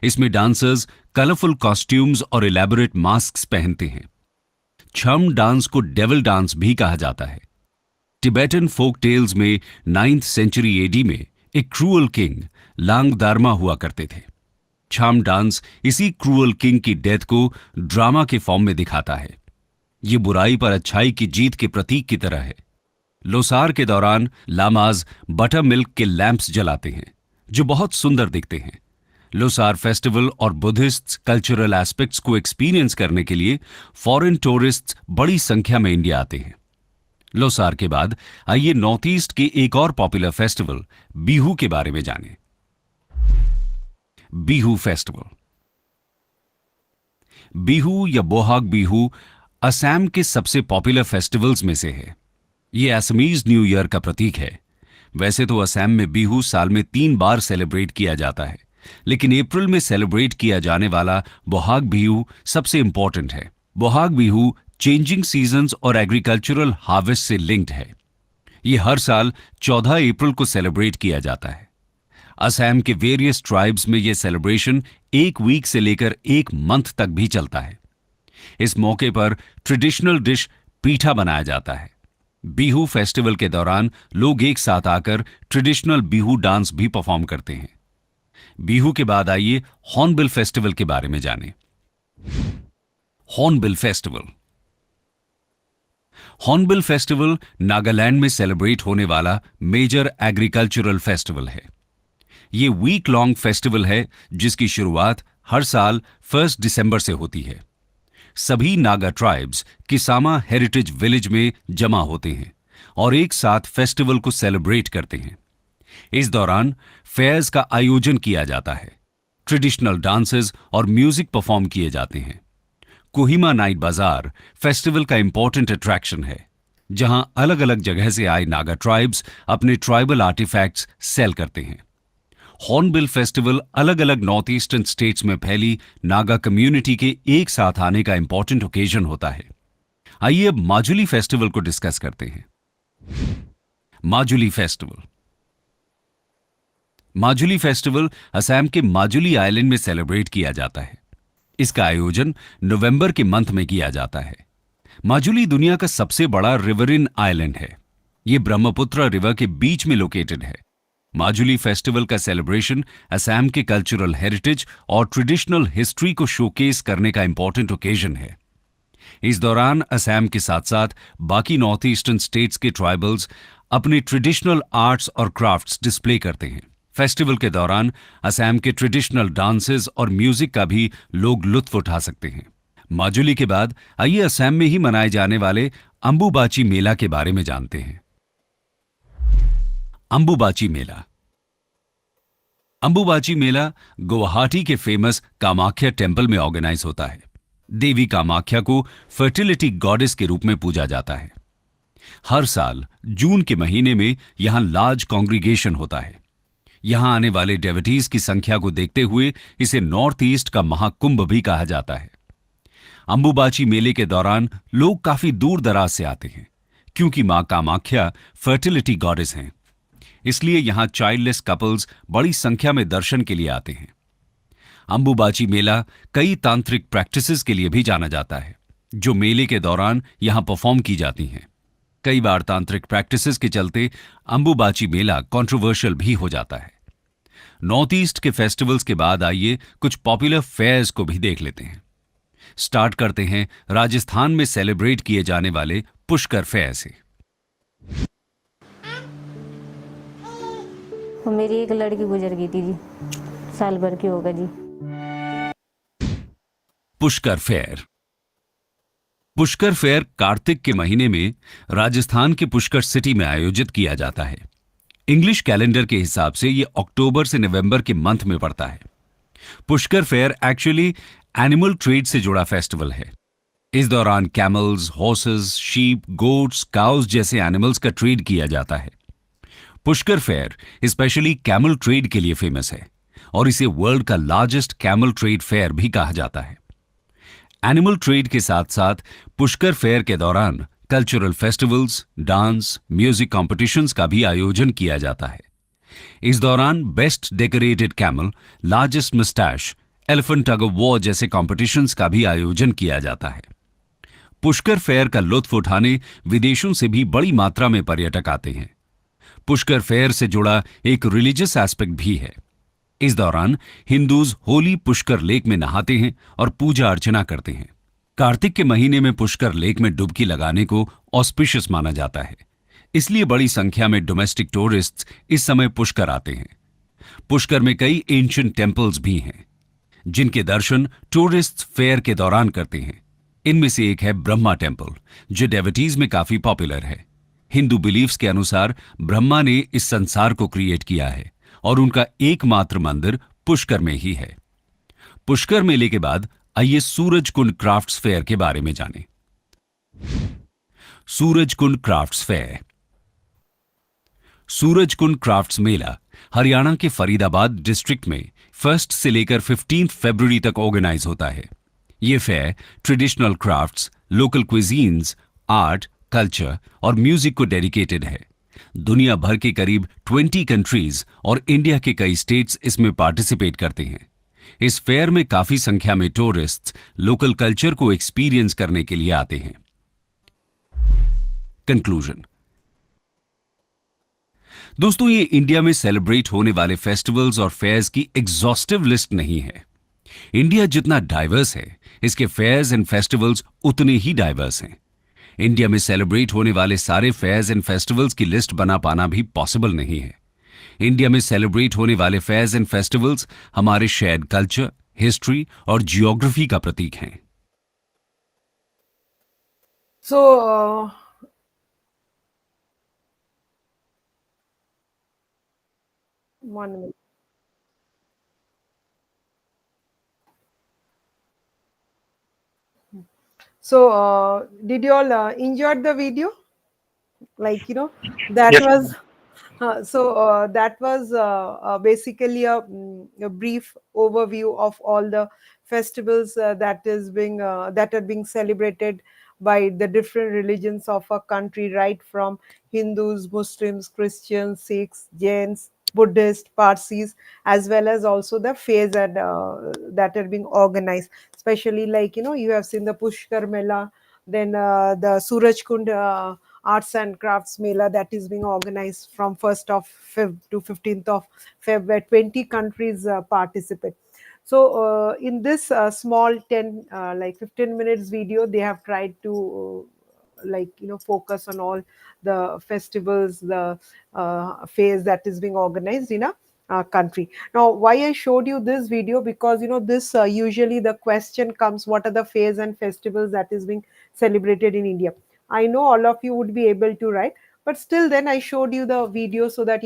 इसमें डांसर्स कलरफुल कॉस्ट्यूम्स और इलैबोरेट मास्क्स पहनते हैं। छम डांस को डेविल डांस भी कहा जाता है। टिबेटन फोक टेल्स में 9th सेंचुरी एडी में एक क्रूअल किंग लांग दारमा हुआ करते थे। छम डांस इसी क्रूअल किंग की डेथ को ड्रामा के फॉर्म में दिखाता है। ये बुराई पर अच्छाई की जीत के प्रतीक की तरह है। लोसार के दौरान लामाज बटर मिल्क के लैंप्स जलाते हैं, जो बहुत सुंदर दिखते हैं। लोसार फेस्टिवल और बुद्धिस्ट कल्चरल एस्पेक्ट्स को एक्सपीरियंस करने के लिए फॉरेन टूरिस्ट्स बड़ी संख्या में इंडिया आते हैं। लोसार के बाद आइए नॉर्थ ईस्ट के एक और पॉपुलर फेस्टिवल बिहू के बारे में जानें। बिहू फेस्टिवल। बिहू या बोहाग बिहू असम के सबसे पॉपुलर फेस्टिवल्स में से है। यह असमीज न्यू ईयर का प्रतीक है। वैसे तो असम में बिहू साल में 3 बार सेलिब्रेट किया जाता है, लेकिन अप्रैल में सेलिब्रेट किया जाने वाला बोहाग बिहू सबसे इंपॉर्टेंट है। बोहाग बिहू चेंजिंग सीजन्स और एग्रीकल्चरल हार्वेस्ट से लिंक्ड है। यह हर साल 14 अप्रैल को सेलिब्रेट किया जाता है। असम के वेरियस ट्राइब्स में यह सेलिब्रेशन 1 वीक से लेकर 1 मंथ तक भी चलता है। इस मौके पर ट्रेडिशनल डिश पीठा बनाया जाता है। बिहू फेस्टिवल के दौरान लोग एक साथ आकर ट्रेडिशनल बिहू डांस भी परफॉर्म करते हैं। बिहू के बाद आइए हॉर्नबिल फेस्टिवल के बारे में जानें। Hornbill festival. Hornbill festival Nagaland में सेलिब्रेट होने वाला मेजर एग्रीकल्चरल फेस्टिवल है। यह वीक लॉन्ग फेस्टिवल है, जिसकी शुरुआत हर साल 1 दिसंबर से होती है। सभी Naga tribes Kisama heritage village में जमा होते हैं और एक साथ फेस्टिवल को सेलिब्रेट करते हैं। इस दौरान फेयर्स का आयोजन किया जाता है। ट्रेडिशनल डांसेस और म्यूजिक परफॉर्म किए जाते हैं। कोहिमा नाइट बाजार फेस्टिवल का इंपॉर्टेंट अट्रैक्शन है, जहां अलग अलग जगह से आए नागा ट्राइब्स अपने ट्राइबल आर्टिफैक्ट्स सेल करते हैं। हॉर्नबिल फेस्टिवल अलग अलग नॉर्थ ईस्टर्न स्टेट्स में फैली नागा कम्युनिटी के एक साथ आने का इंपॉर्टेंट ओकेजन होता है। आइए अब माजुली फेस्टिवल को डिस्कस करते हैं। माजुली फेस्टिवल। माजुली फेस्टिवल असम के माजुली आइलैंड में सेलिब्रेट किया जाता है। इसका आयोजन नवंबर के मंथ में किया जाता है। माजुली दुनिया का सबसे बड़ा रिवरिन आइलैंड है। यह ब्रह्मपुत्र रिवर के बीच में लोकेटेड है। माजुली फेस्टिवल का सेलिब्रेशन असम के कल्चरल हेरिटेज और ट्रेडिशनल हिस्ट्री को शोकेस करने का इंपॉर्टेंट ओकेजन है। इस दौरान असम के साथ साथ बाकी नॉर्थ ईस्टर्न स्टेट्स के ट्राइबल्स अपने ट्रेडिशनल आर्ट्स और क्राफ्ट्स डिस्प्ले करते हैं। फेस्टिवल के दौरान असम के ट्रेडिशनल डांसेस और म्यूजिक का भी लोग लुत्फ उठा सकते हैं। माजुली के बाद आइए असम में ही मनाए जाने वाले अंबुबाची मेला के बारे में जानते हैं। अंबुबाची मेला। अंबुबाची मेला गुवाहाटी के फेमस कामाख्या टेम्पल में ऑर्गेनाइज होता है। देवी कामाख्या को फर्टिलिटी गॉडेस के रूप में पूजा जाता है। हर साल जून के महीने में यहां लार्ज कॉन्ग्रीगेशन होता है। यहां आने वाले डेवोटीज की संख्या को देखते हुए इसे नॉर्थ ईस्ट का महाकुंभ भी कहा जाता है। अंबुबाची मेले के दौरान लोग काफी दूर दराज से आते हैं, क्योंकि मां कामाख्या फर्टिलिटी गॉडेस हैं। इसलिए यहां चाइल्डलेस कपल्स बड़ी संख्या में दर्शन के लिए आते हैं। अंबुबाची मेला कई तांत्रिक प्रैक्टिसेस के लिए भी जाना जाता है, जो मेले के दौरान यहां परफॉर्म की जाती हैं। कई बार तांत्रिक प्रैक्टिसेस के चलते अंबुबाची मेला कंट्रोवर्शियल भी हो जाता है। नॉर्थ ईस्ट के फेस्टिवल्स के बाद आइए कुछ पॉपुलर फेयर्स को भी देख लेते हैं। स्टार्ट करते हैं राजस्थान में सेलिब्रेट किए जाने वाले पुष्कर फेयर से। मेरी एक लड़की गुजर गई थी जी, साल भर की होगा जी। पुष्कर फेयर। पुष्कर फेयर कार्तिक के महीने में राजस्थान के पुष्कर सिटी में आयोजित किया जाता है। इंग्लिश कैलेंडर के हिसाब से यह अक्टूबर से नवंबर के मंथ में पड़ता है। Pushkar fair actually animal trade से जुड़ा फेस्टिवल है। इस दौरान camels, horses, sheep, goats, cows जैसे एनिमल्स का ट्रेड किया जाता है। Pushkar fair specially camel trade के लिए फेमस है और इसे वर्ल्ड का लार्जेस्ट कैमल ट्रेड फेयर भी कहा जाता है। एनिमल ट्रेड के साथ साथ पुष्कर फेयर के दौरान cultural festivals, dance, music competitions का भी आयोजन किया जाता है। इस दौरान best decorated camel, largest moustache, elephant tug of war जैसे कॉम्पिटिशन्स का भी आयोजन किया जाता है। पुष्कर फेयर का लुत्फ उठाने विदेशों से भी बड़ी मात्रा में पर्यटक आते हैं। पुष्कर फेयर से जुड़ा एक रिलीजियस एस्पेक्ट भी है। इस दौरान हिंदूज होली पुष्कर लेक में नहाते हैं और पूजा अर्चना करते हैं। कार्तिक के महीने में पुष्कर लेक में डुबकी लगाने को ऑस्पिशियस माना जाता है, इसलिए बड़ी संख्या में डोमेस्टिक टूरिस्ट्स इस समय पुष्कर आते हैं। पुष्कर में कई एंशिएंट टेम्पल्स भी हैं, जिनके दर्शन टूरिस्ट फेयर के दौरान करते हैं। इनमें से एक है ब्रह्मा टेम्पल, जो डेवोटीज में काफी पॉपुलर है। हिंदू बिलीफ्स के अनुसार ब्रह्मा ने इस संसार को क्रिएट किया है और उनका एकमात्र मंदिर पुष्कर में ही है। पुष्कर मेले के बाद आइए सूरज कुंड क्राफ्ट्स फेयर के बारे में जानें। Suraj Kund crafts fair. Suraj Kund crafts मेला हरियाणा के फरीदाबाद डिस्ट्रिक्ट में 1 से लेकर 15 फरवरी तक ऑर्गेनाइज होता है। यह fair traditional crafts, local cuisines, art, culture और म्यूजिक को डेडिकेटेड है। दुनिया भर के करीब 20 कंट्रीज और इंडिया के कई स्टेट्स इसमें पार्टिसिपेट करते हैं। इस फेयर में काफी संख्या में टूरिस्ट्स लोकल कल्चर को एक्सपीरियंस करने के लिए आते हैं। कंक्लूजन। दोस्तों, ये इंडिया में सेलिब्रेट होने वाले फेस्टिवल्स और फेयर्स की एग्जॉस्टिव लिस्ट नहीं है। इंडिया जितना डाइवर्स है, इसके फेयर्स एंड फेस्टिवल्स उतने ही डाइवर्स हैं। इंडिया में सेलिब्रेट होने वाले सारे फेयर्स एंड फेस्टिवल्स की लिस्ट बना पाना भी पॉसिबल नहीं है। इंडिया में सेलिब्रेट होने वाले फेयर्स एंड फेस्टिवल्स हमारे शेयर्ड कल्चर, हिस्ट्री और जियोग्राफी का प्रतीक हैं। So, one minute. So did you all enjoyed the video? Like, that Yes, was that was basically a brief overview of all the festivals that are being celebrated by the different religions of a country, right from Hindus, Muslims, Christians, Sikhs, Jains, Buddhist, Parsis, as well as also the fairs that are being organized. Especially, like, you have seen the Pushkar Mela, then the Suraj Kund arts and crafts mela that is being organized from 1st of Feb to 15th of Feb, where 20 countries participate. So in this small 10 like 15 minutes video, they have tried to focus on all the festivals, the fairs that is being organized in a country. Now, why I showed you this video, because this usually the question comes, what are the fairs and festivals that is being celebrated in India? I know all of you would be able to write, but still then I showed you the video so that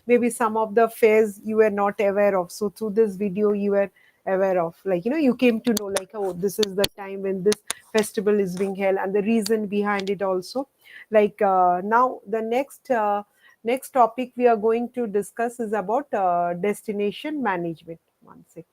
maybe some of the fairs you were not aware of. So through this video you were aware of, like, you came to know, like, oh, this is the time when this festival is being held and the reason behind it also. Like, now the next topic we are going to discuss is about destination management. One second.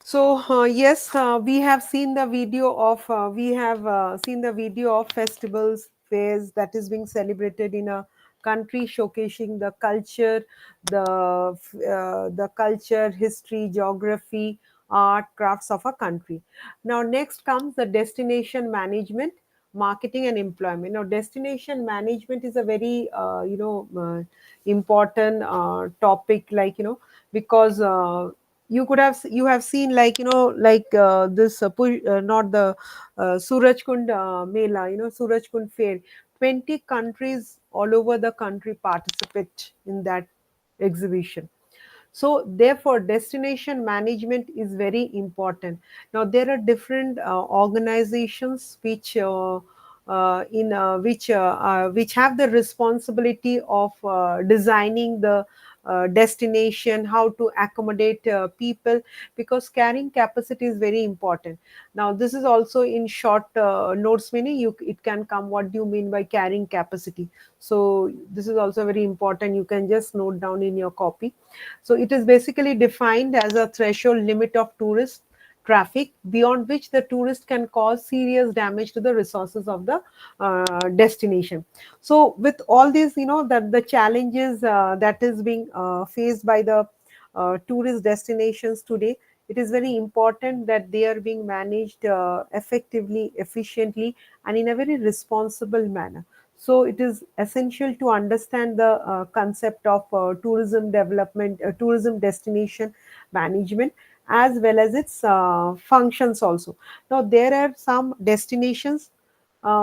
So yes, we have seen the video of festivals, fairs that is being celebrated in a country, showcasing the culture, history, geography, art, crafts of a country. Now, next comes the destination management, marketing, and employment. Now, destination management is a very important topic, like, because you have seen, like, like this not the Suraj Kund Mela, Suraj Kund Fair. 20 countries all over the country participate in that exhibition. So therefore destination management is very important. Now there are different organizations which have the responsibility of designing the destination, how to accommodate people, because carrying capacity is very important. Now this is also in short notes, meaning it can come, what do you mean by carrying capacity? So this is also very important, you can just note down in your copy. So it is basically defined as a threshold limit of tourist traffic beyond which the tourist can cause serious damage to the resources of the destination. So with all these, that the challenges that is being faced by the tourist destinations today, it is very important that they are being managed effectively, efficiently, and in a very responsible manner. So it is essential to understand the concept of tourism development, tourism destination management, as well as its functions also. Now, there are some destinations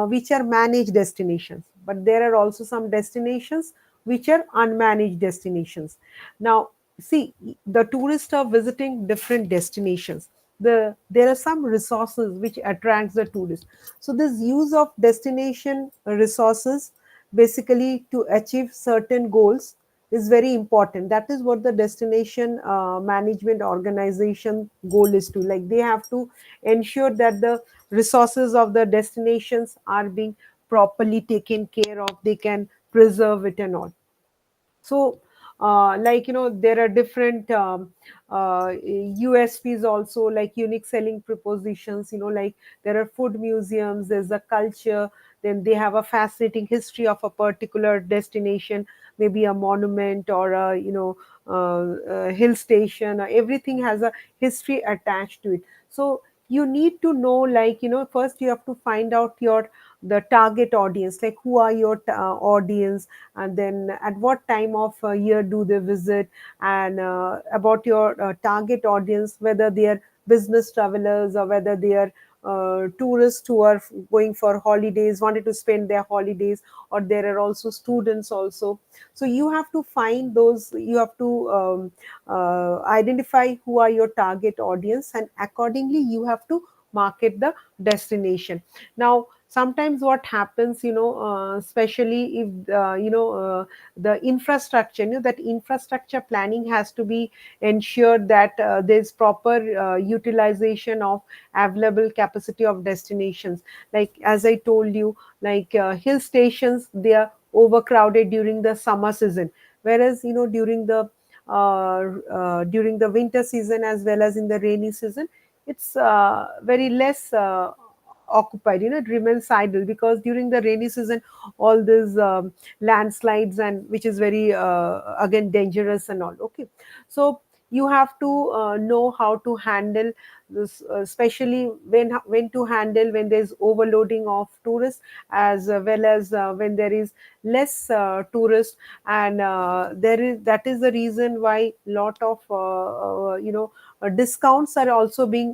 which are managed destinations, but there are also some destinations which are unmanaged destinations. Now, see, the tourists are visiting different destinations. There are some resources which attracts the tourist. So this use of destination resources basically to achieve certain goals is very important. That is what the destination management organization goal is to, like, they have to ensure that the resources of the destinations are being properly taken care of, they can preserve it and all. So like, there are different USPs also, like unique selling propositions, like there are food museums, there's a culture, then they have a fascinating history of a particular destination, maybe a monument or a hill station, or everything has a history attached to it. So you need to know, like, first you have to find out your the target audience, like who are your audience, and then at what time of year do they visit, and about your target audience, whether they are business travelers or whether they are tourists who are going for holidays, wanted to spend their holidays, or there are also students also. So you have to find those, you have to identify who are your target audience, and accordingly you have to market the destination. Now sometimes what happens, especially if the infrastructure, that infrastructure planning has to be ensured, that there's proper utilization of available capacity of destinations. Like as I told you, like hill stations, they are overcrowded during the summer season, whereas during the winter season as well as in the rainy season, it's very less occupied, it remains idle, because during the rainy season all these landslides, and which is very again dangerous and all. Okay, so you have to know how to handle this, especially when to handle when there's overloading of tourists, as well as when there is less tourists. And that is the reason why lot of discounts are also being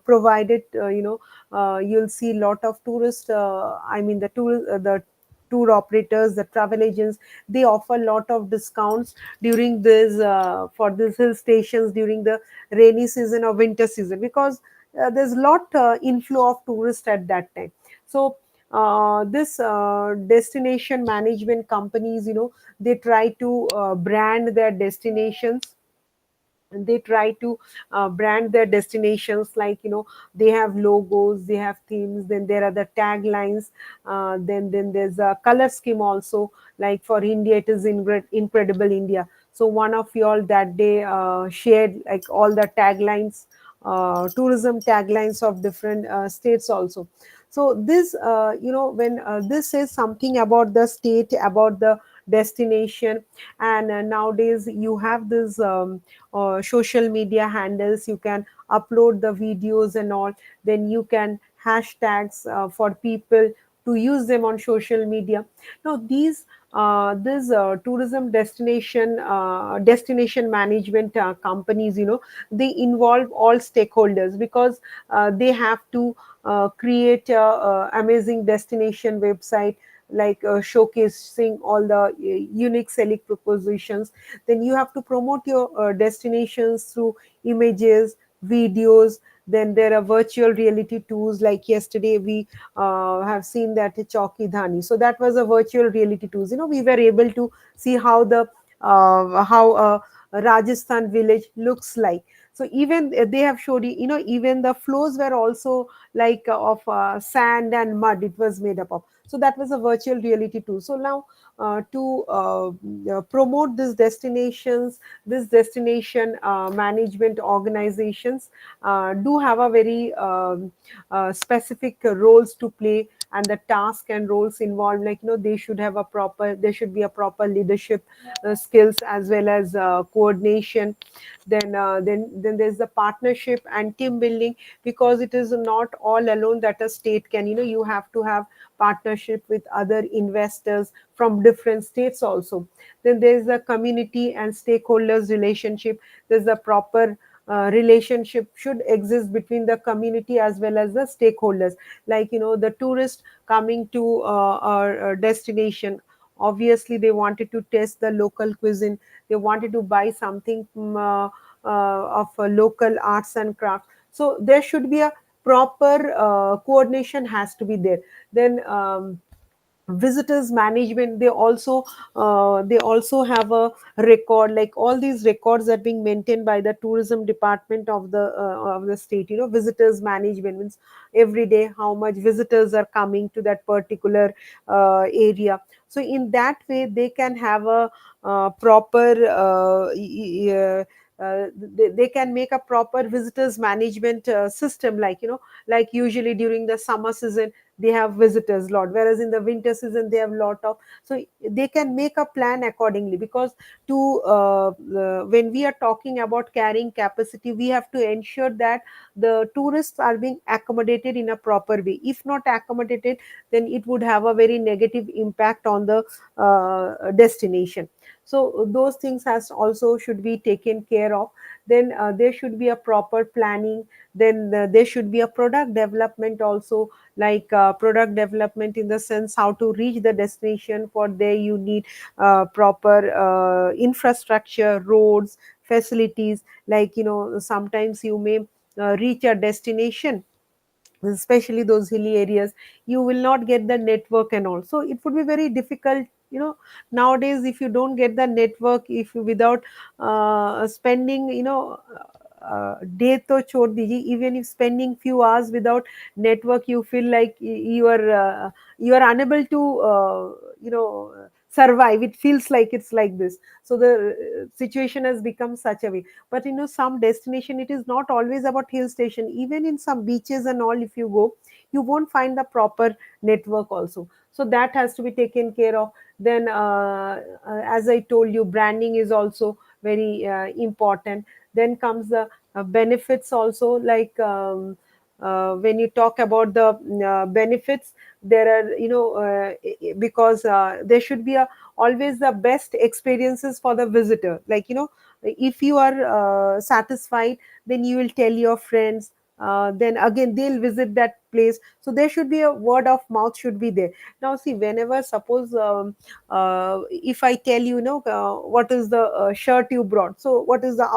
provided. You'll see lot of tourists, I mean the tour operators, the travel agents, they offer lot of discounts during this for these hill stations during the rainy season or winter season, because there's lot inflow of tourists at that time. So this destination management companies, they try to brand their destinations, and they try to brand their destinations, like they have logos, they have themes, then there are the taglines, then there's a color scheme also. Like for India, it is incredible India. So one of y'all that day shared like all the taglines, tourism taglines of different states also. So this when this says something about the state, about the destination. And nowadays you have this social media handles, you can upload the videos and all, then you can hashtags for people to use them on social media. Now these this tourism destination management companies, they involve all stakeholders, because they have to create a amazing destination website, like showcasing all the unique selling propositions. Then you have to promote your destinations through images, videos. Then there are virtual reality tools, like yesterday we have seen that Chowki Dhani, so that was a virtual reality tools. We were able to see how the how Rajasthan village looks like. So even they have showed you, even the floors were also like of sand and mud, it was made up of. So that was a virtual reality tool. So now to promote these destinations, this destination management organizations do have a very specific roles to play, and the task and roles involved, like they should have a proper, there should be a proper leadership skills, as well as coordination. Then there's the partnership and team building, because it is not all alone that a state can, you have to have partnership with other investors from different states also. Then there's a community and stakeholders relationship. There's a proper relationship should exist between the community as well as the stakeholders. Like the tourist coming to our destination, obviously they wanted to test the local cuisine, they wanted to buy something from, of local arts and crafts. So there should be a proper coordination has to be there. Then visitors management, they also have a record, like all these records are being maintained by the tourism department of the state. Visitors management means every day how much visitors are coming to that particular area. So in that way they can have a proper they can make a proper visitors management system, like like usually during the summer season they have visitors lot, whereas in the winter season they have lot of. So they can make a plan accordingly, because to when we are talking about carrying capacity, we have to ensure that the tourists are being accommodated in a proper way. If not accommodated, then it would have a very negative impact on the destination. So those things has also should be taken care of. then there should be a proper planning. Then there should be a product development also, like product development in the sense how to reach the destination. For there you need proper infrastructure, roads, facilities. Like, sometimes you may reach a destination, especially those hilly areas, you will not get the network and all, so it would be very difficult. Nowadays, if you don't get the network, if you without spending, day to chhod dijiye, even if spending few hours without network, you feel like you are unable to survive. It feels like it's like this. So the situation has become such a way. But some destination, it is not always about hill station. Even in some beaches and all, if you go, you won't find the proper network also, so that has to be taken care of. Then as I told you, branding is also very important. Then comes the benefits also, like when you talk about the benefits, there are, because there should be always the best experiences for the visitor. Like, if you are satisfied, then you will tell your friends, then again they'll visit that place. So there should be a word of mouth should be there. Now see, whenever, suppose if I tell you, what is the shirt you brought, so what is the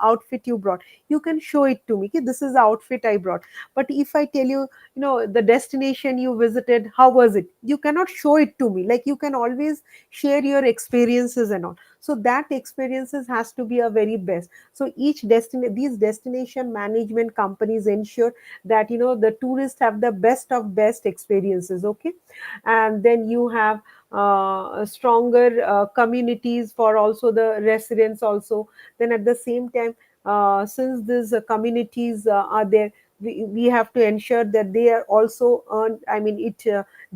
outfit you brought, you can show it to me, okay, this is the outfit I brought. But if I tell you, the destination you visited, how was it, you cannot show it to me. Like, you can always share your experiences and all. So that experiences has to be a very best. So these destination management companies ensure that, the tourists have the best of best experiences, okay. And then you have stronger communities for also the residents also. Then at the same time, since these communities are there, we have to ensure that they are also earned. I mean, it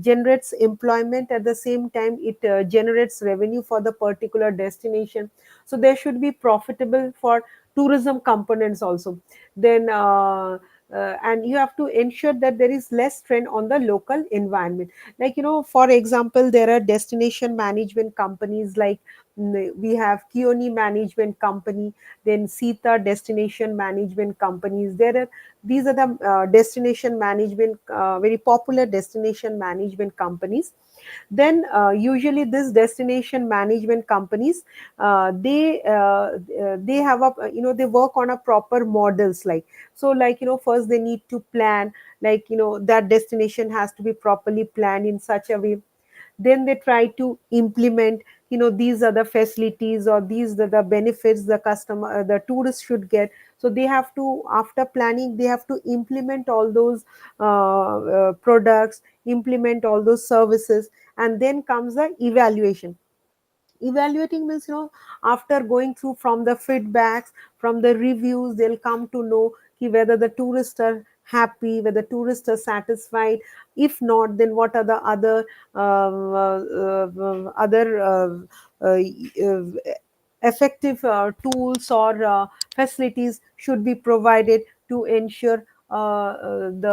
generates employment. At the same time, it generates revenue for the particular destination. So there should be profitable for tourism components also. Then and you have to ensure that there is less strain on the local environment. Like, for example, there are destination management companies like, we have Kioni Management Company, then Sita Destination Management Companies. These are the destination management, very popular destination management companies. Then usually this destination management companies, they have a, they work on a proper models. Like, so, like, first they need to plan. Like, that destination has to be properly planned in such a way. Then they try to implement, these are the facilities, or these are the benefits the customer, the tourist should get. So they have to, after planning, they have to implement all those products, implement all those services. And then comes the evaluation. Evaluating means, after going through from the feedbacks, from the reviews, they'll come to know whether the tourists are happy, whether tourists are satisfied. If not, then what are the other other effective tools or facilities should be provided to ensure the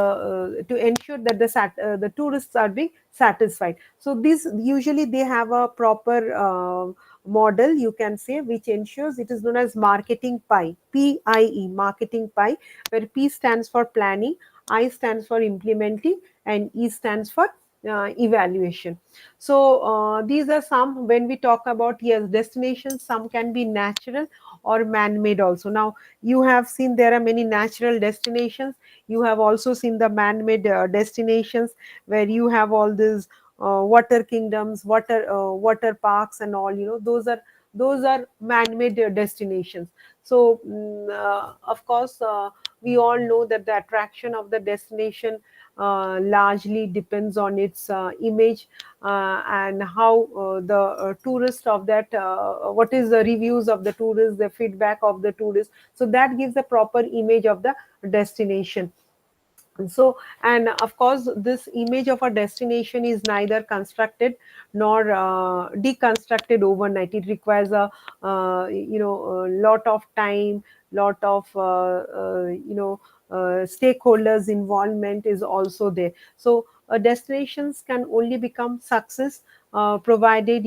tourists are being satisfied. So these, usually they have a proper model, you can say, which ensures. It is known as marketing pie, PIE, marketing pie, where P stands for planning, I stands for implementing, and E stands for evaluation. So these are some. When we talk about, yes, destinations, some can be natural or man-made also. Now, you have seen there are many natural destinations. You have also seen the man-made destinations, where you have all these water kingdoms, water parks and all. Those are man-made destinations. So of course, we all know that the attraction of the destination largely depends on its image, and how the tourist of that, what is the reviews of the tourists, the feedback of the tourists. So that gives a proper image of the destination. So, and of course, this image of a destination is neither constructed nor deconstructed overnight. It requires a lot of time, lot of stakeholders involvement is also there. So destinations can only become success provided,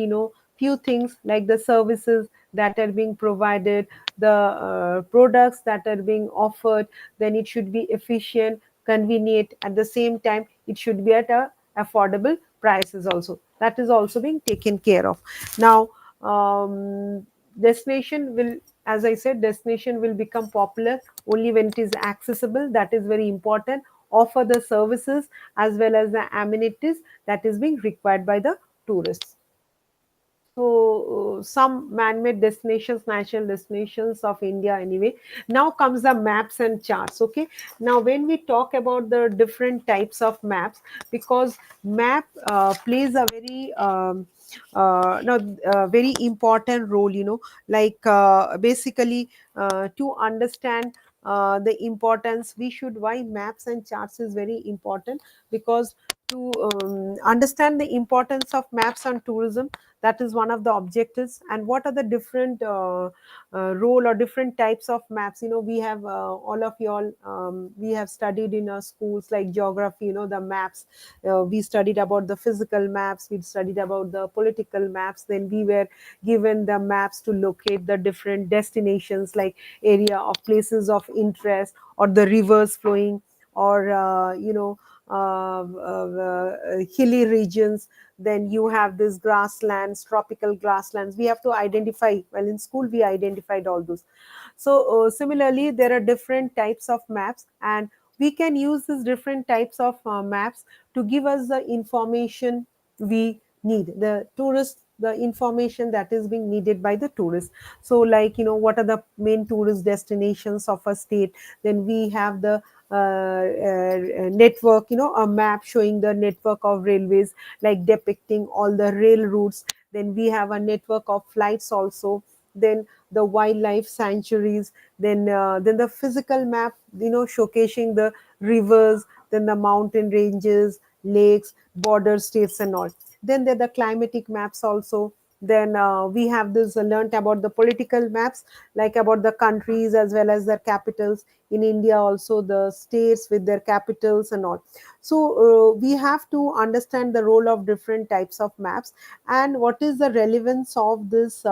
few things like the services, that are being provided, the products that are being offered, then it should be efficient, convenient. At the same time, it should be at a affordable prices also. That is also being taken care of. Now, destination will, as I said, destination will become popular only when it is accessible. That is very important. Offer the services as well as the amenities that is being required by the tourists. So, some man-made destinations, natural destinations of India anyway. Now comes the maps and charts. Okay. Now, when we talk about the different types of maps, because map plays a very no, very important role. Like basically to understand the importance, we should, why maps and charts is very important, because to understand the importance of maps on tourism, that is one of the objectives. And what are the different role or different types of maps? We have all of y'all, we have studied in our schools like geography, the maps. We studied about the physical maps, we studied about the political maps, then we were given the maps to locate the different destinations, like area of places of interest, or the rivers flowing, or hilly regions. Then you have this grasslands, tropical grasslands, we have to identify. Well, in school we identified all those. So similarly, there are different types of maps, and we can use these different types of maps to give us the information we need, the tourist, the information that is being needed by the tourists. So, like, what are the main tourist destinations of a state? Then we have the network, a map showing the network of railways, like depicting all the rail routes. Then we have a network of flights also. Then the wildlife sanctuaries. Then the physical map, showcasing the rivers, then the mountain ranges, lakes, border states and all. Then there are the climatic maps also. Then we have this learnt about the political maps, like about the countries as well as their capitals. In India also, the states with their capitals and all. So we have to understand the role of different types of maps, and what is the relevance of this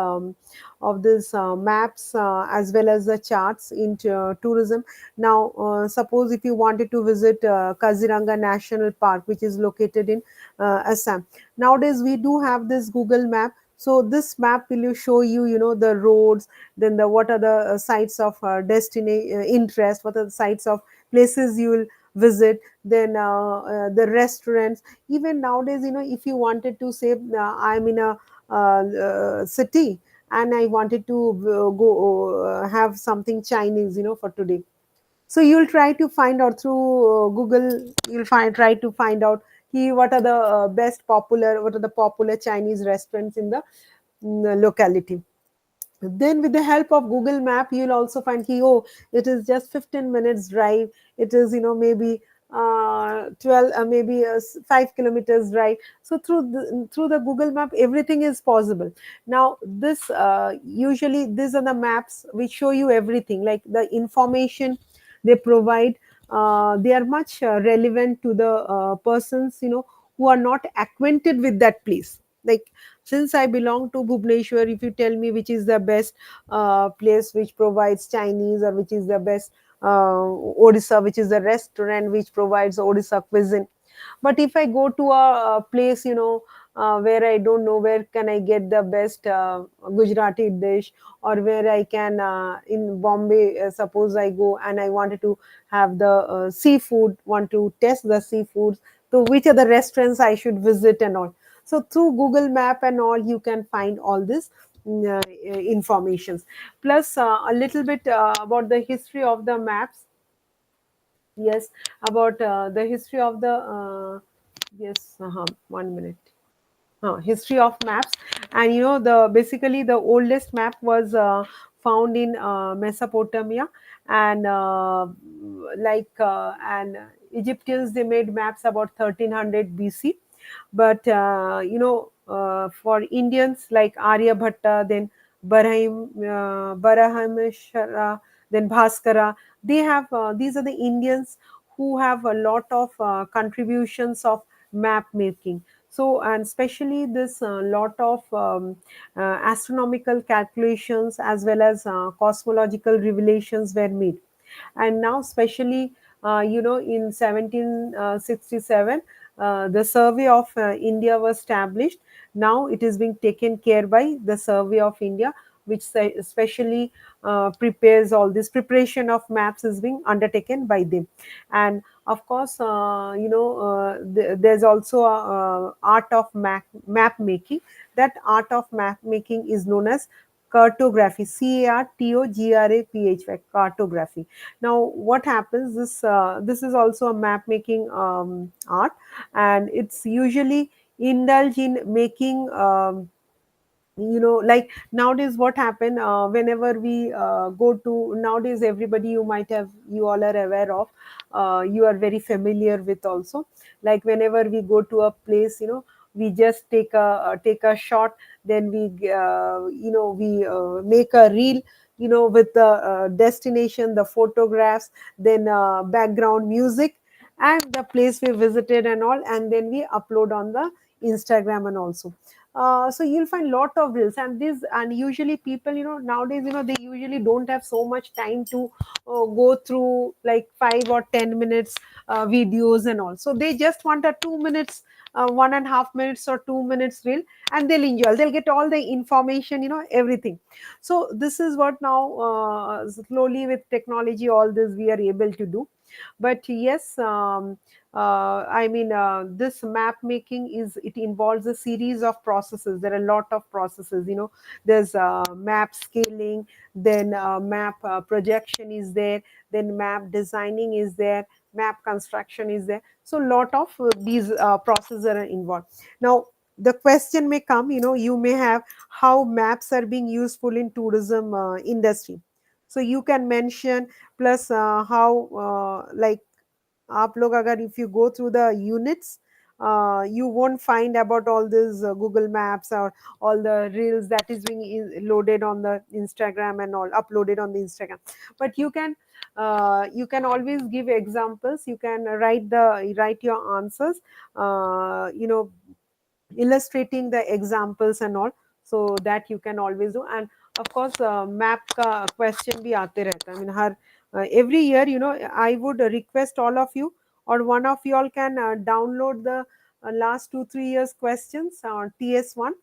maps as well as the charts in tourism. Now, suppose if you wanted to visit Kaziranga National Park, which is located in Assam. Nowadays, we do have this Google Map. So this map will show you, the roads, then the what are the sites of destiny interest, what are the sites of places you will visit, then the restaurants. Even nowadays, if you wanted to say, I'm in a city, and I wanted to go have something Chinese, for today. So you'll try to find out through Google. You'll try to find out what are the what are the popular Chinese restaurants in the locality. Then with the help of Google Map, you'll also find it is just 15 minutes drive. It is, maybe 12 maybe 5 kilometers drive. So through the Google Map, everything is possible. Now this usually, these are the maps which show you everything, like the information they provide. They are much relevant to the persons, who are not acquainted with that place. Like, since I belong to Bhubaneswar, if you tell me which is the best place which provides Chinese, or which is the best Odisha, which is the restaurant which provides Odisha cuisine. But if I go to a place, where I don't know, where can I get the best Gujarati dish, or where I can, in Bombay, suppose I go and I wanted to have the seafood, want to test the seafoods. So which are the restaurants I should visit and all. So through Google Map and all, you can find all this informations. Plus a little bit about the history of the maps. Yes, about the history of the yes, 1 minute. History of maps. And the basically the oldest map was found in Mesopotamia. And and Egyptians, they made maps about 1300 BC. But for Indians like Aryabhatta, then Barahameshwara, then Bhaskara, they have these are the Indians who have a lot of contributions of map making. So, and especially this lot of astronomical calculations as well as cosmological revelations were made. And now, especially, in 1767, the survey of India was established. Now it is being taken care by the survey of India, which especially prepares all this preparation of maps is being undertaken by them. And of course, there's also a, art of map making. That art of map making is known as cartography. CARTOGRAPHY, cartography. Now what happens, this is also a map making art, and it's usually indulge in making like nowadays what happen, whenever we go to, nowadays everybody, you all are aware of, you are very familiar with also, like whenever we go to a place, we just take a shot, then we make a reel, with the destination, the photographs, then background music, and the place we visited and all, and then we upload on the Instagram and also. So you'll find lot of reels, and this, and usually people, nowadays, they usually don't have so much time to go through like 5 or 10 minutes videos and all. So they just want a 2 minutes, 1.5 minutes or 2 minutes reel, and they'll enjoy. They'll get all the information, everything. So this is what now, slowly with technology, all this we are able to do. But yes, I mean, this map making it involves a series of processes. There are a lot of processes, there's map scaling, then map projection is there, then map designing is there, map construction is there. So lot of these processes are involved. Now the question may come, you may have, how maps are being useful in tourism industry. So you can mention, plus how, like, आप लोग अगर, if you go through the units, you won't find about all this Google Maps or all the reels that is being loaded on the Instagram and all, uploaded on the Instagram. But you can always give examples. You can write your answers, illustrating the examples and all, so that you can always do. And of course, map ka question bhi aate rehta hai. I mean, every year, I would request all of you, or one of you all can download the last 2 3 years questions on TS-1,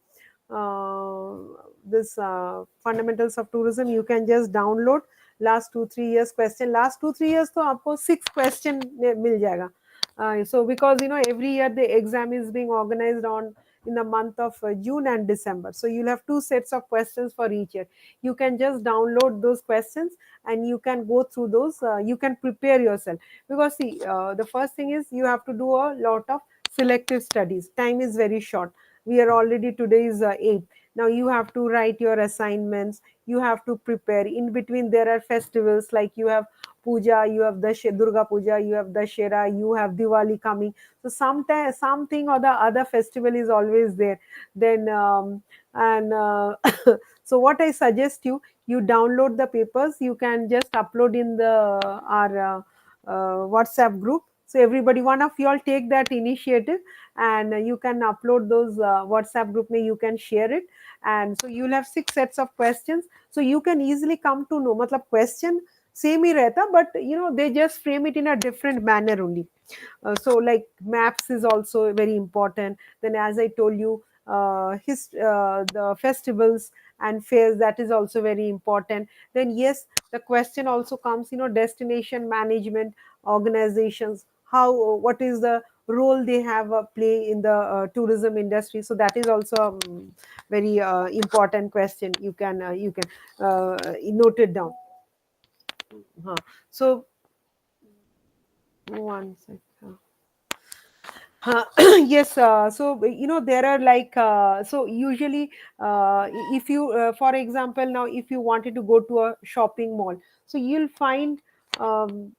uh, this fundamentals of tourism. You can just download last 2 3 years question. Last 2 3 years to aapko 6 question mil jayega. So because every year the exam is being organized on in the month of June and December, so you'll have 2 sets of questions for each year. You can just download those questions, and you can go through those. You can prepare yourself, because see, the first thing is you have to do a lot of selective studies. Time is very short. We are already, today is 8. Now you have to write your assignments, you have to prepare. In between there are festivals, like you have puja, you have the Durga Puja, you have Dashera, you have Diwali coming. So sometime something or the other festival is always there. Then and so what I suggest you download the papers. You can just upload in the our WhatsApp group. So everybody, one of you all take that initiative, and you can upload those WhatsApp group mein, you can share it. And so you'll have 6 sets of questions, so you can easily come to know, matlab question same hi rehta, but they just frame it in a different manner only. So like maps is also very important. Then as I told you, the festivals and fairs, that is also very important. Then yes, the question also comes, destination management organizations, how, what is the role they have play in the tourism industry. So that is also a very important question. You can note it down. Huh. So one second. Yes, so there are like, so usually, if you, for example, now if you wanted to go to a shopping mall, so you'll find, um,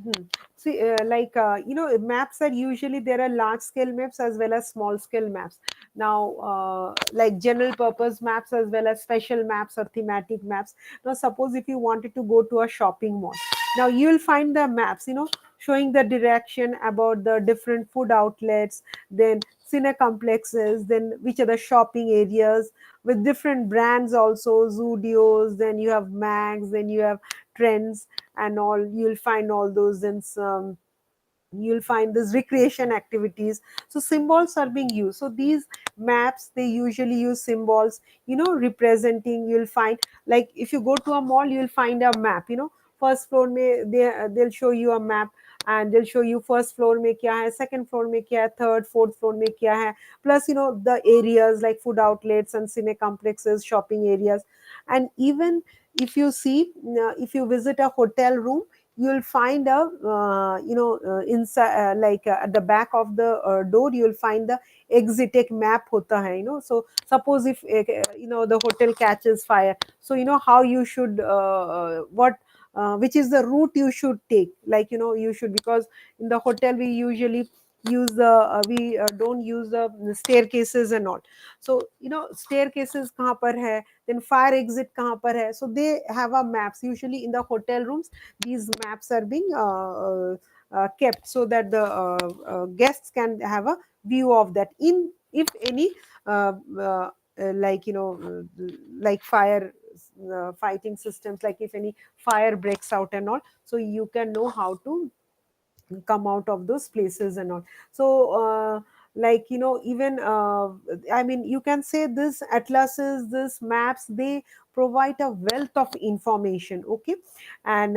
hmm. See, like, maps are usually, there are large scale maps as well as small scale maps. Now, like general purpose maps as well as special maps or thematic maps. Now, suppose if you wanted to go to a shopping mall, now you will find the maps, showing the direction about the different food outlets, then cine complexes, then which are the shopping areas with different brands also, Zudios, then you have Mags, then you have Trends and all. You'll find all those in some, you'll find this recreation activities. So symbols are being used. So these maps, they usually use symbols, representing. You'll find, like if you go to a mall, you'll find a map, first floor may they'll show you a map, and they'll show you first floor mein kya hai, second floor mein kya hai, third fourth floor mein kya hai, plus the areas like food outlets and cine complexes, shopping areas. And even if you see, if you visit a hotel room, you'll find a inside, like at the back of the door, you'll find the exit ek map hota hai. So suppose if the hotel catches fire, so how you should what which is the route you should take, like you should, because in the hotel we usually use the we don't use the staircases and all. So staircases kahan par hai, then fire exit kahan par hai, so they have a maps. Usually in the hotel rooms, these maps are being kept, so that the guests can have a view of that, in if any uh, uh, like like fire fighting systems, like if any fire breaks out and all, so you can know how to come out of those places and all. So like even I mean, you can say this atlases, this maps, they provide a wealth of information. Okay. And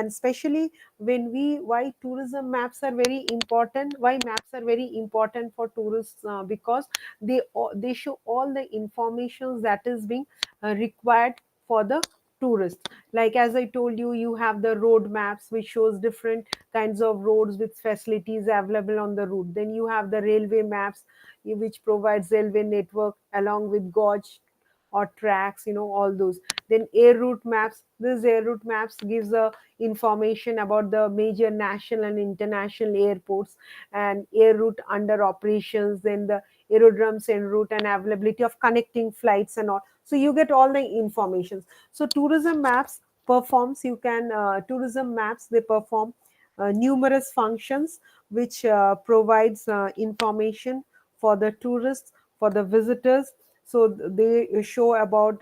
especially when we, why tourism maps are very important, why maps are very important for tourists, because they show all the information that is being required for the tourists. Like as I told you, you have the road maps which shows different kinds of roads with facilities available on the route. Then you have the railway maps, which provides railway network along with gauge or tracks, all those. Then air route maps, this air route maps gives a information about the major national and international airports and air route under operations, then the aerodromes en route and availability of connecting flights and all. So you get all the information. So tourism maps performs, you can tourism maps, they perform numerous functions which provides information for the tourists, for the visitors. So they show about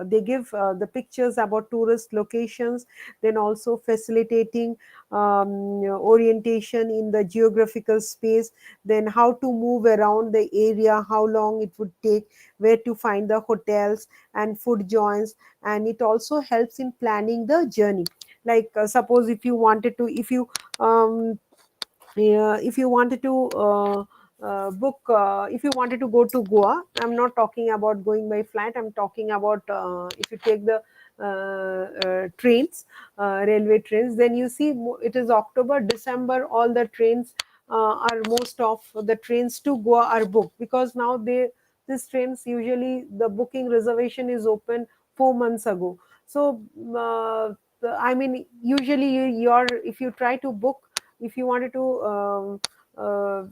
they give the pictures about tourist locations, then also facilitating orientation in the geographical space, then how to move around the area, how long it would take, where to find the hotels and food joints. And it also helps in planning the journey. Like suppose if you wanted to, um, if you wanted to book if you wanted to go to Goa, I'm not talking about going by flight, I'm talking about if you take the trains, railway trains, then you see it is October, December, all the trains are, most of the trains to Goa are booked, because now these trains, usually the booking reservation is open 4 months ago. So I mean, usually if you try to book, if you wanted to uh,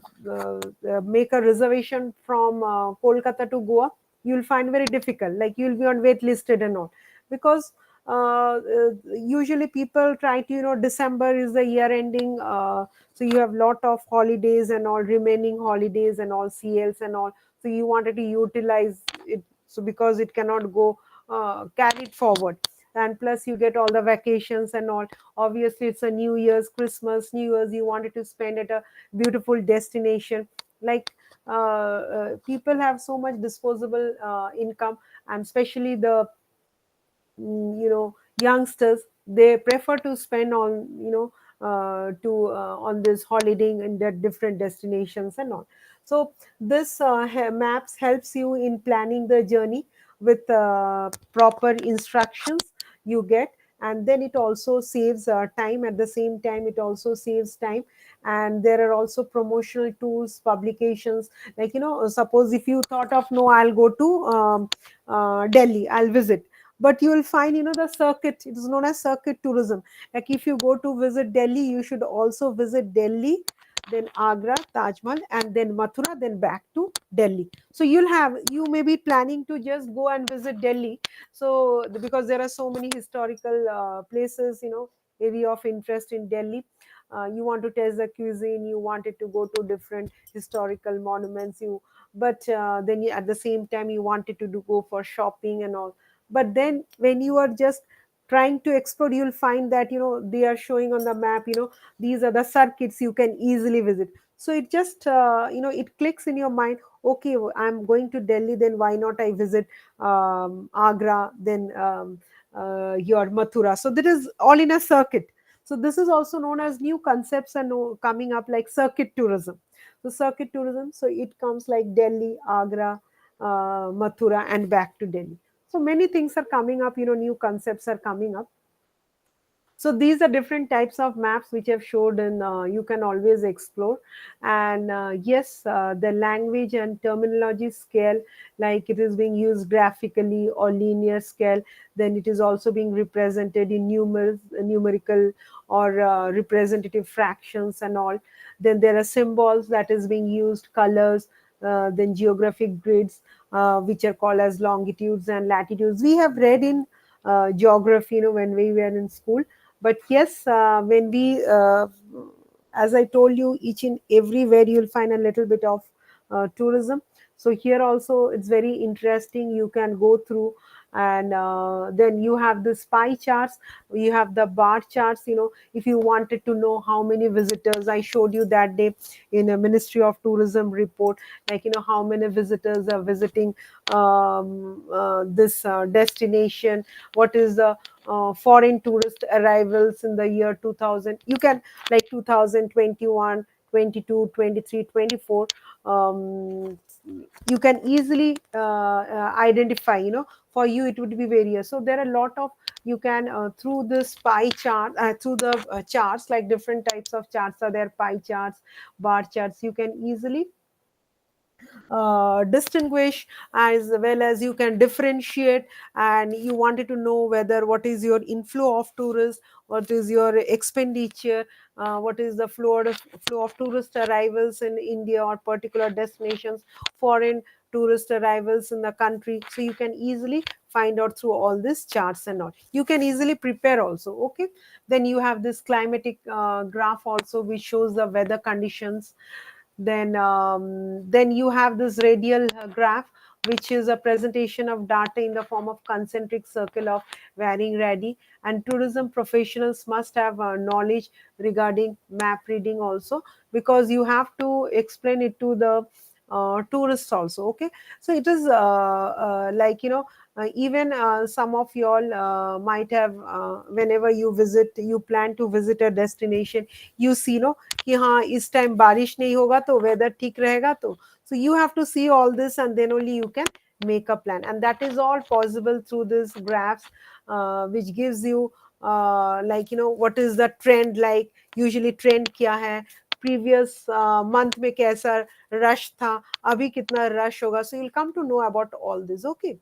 make a reservation from Kolkata to Goa, you'll find very difficult. Like you'll be on wait listed and all, because usually people try to, December is the year ending, so you have lot of holidays and all, remaining holidays and all, CLs and all. So you wanted to utilize it, so because it cannot go carried forward, and plus you get all the vacations and all. Obviously it's a New Year's, Christmas, New Year's, you wanted to spend at a beautiful destination. Like people have so much disposable income, and especially the youngsters, they prefer to spend on on this holidaying in their different destinations and all. So this maps helps you in planning the journey with proper instructions you get. And then it also saves time, at the same time it also saves time. And there are also promotional tools, publications, like suppose if you thought of, no, I'll go to Delhi, I'll visit, but you will find, the circuit, it is known as circuit tourism. Like if you go to visit Delhi, you should also visit Delhi, then Agra, Taj Mahal, and then Mathura, then back to Delhi. So you may be planning to just go and visit Delhi, so because there are so many historical places, area of interest in Delhi. you want to taste the cuisine, you wanted to go to different historical monuments, but then you, at the same time you wanted to go for shopping and all. But then when you are just trying to explore, you'll find that they are showing on the map, these are the circuits you can easily visit. So it just it clicks in your mind, okay, I'm going to Delhi, then why not I visit Agra, then your Mathura. So that is all in a circuit. So this is also known as new concepts and coming up, like circuit tourism. So circuit tourism, so it comes like Delhi, Agra, Mathura, and back to Delhi. So many things are coming up, new concepts are coming up. So these are different types of maps which I've showed, and you can always explore. And yes, the language and terminology scale, like it is being used graphically or linear scale, then it is also being represented in numerical or representative fractions and all. Then there are symbols that is being used, colors, then geographic grids, which are called as longitudes and latitudes. We have read in geography, when we were in school. But yes, when we as I told you, each and everywhere you'll find a little bit of tourism. So here also it's very interesting, you can go through. And then you have this pie charts, you have the bar charts. If you wanted to know how many visitors, I showed you that day in a Ministry of Tourism report, like how many visitors are visiting this destination, what is the foreign tourist arrivals in the year 2000. You can, like 2021, 22, 23, 24. You can easily identify, for you it would be various. So there are a lot of, you can through this pie chart, through the charts, like different types of charts are there, pie charts, bar charts, you can easily distinguish, as well as you can differentiate. And you wanted to know whether what is your inflow of tourists, what is your expenditure, what is the flow of tourist arrivals in India or particular destinations, foreign tourist arrivals in the country. So you can easily find out through all these charts and all. You can easily prepare also. Okay, then you have this climatic graph also, which shows the weather conditions. Then you have this radial graph, which is a presentation of data in the form of concentric circle of varying radii. And tourism professionals must have knowledge regarding map reading also, because you have to explain it to the tourists also. Okay, so it is like even some of y'all might have, whenever you plan to visit a destination, you see कि हाँ इस time बारिश नहीं होगा तो weather ठीक रहेगा तो. So you have to see all this, and then only you can make a plan. And that is all possible through this graphs, which gives you like what is the trend, like usually trend क्या है, previous month में कैसा rush था, अभी कितना rush होगा. So you'll come to know about all this. Okay.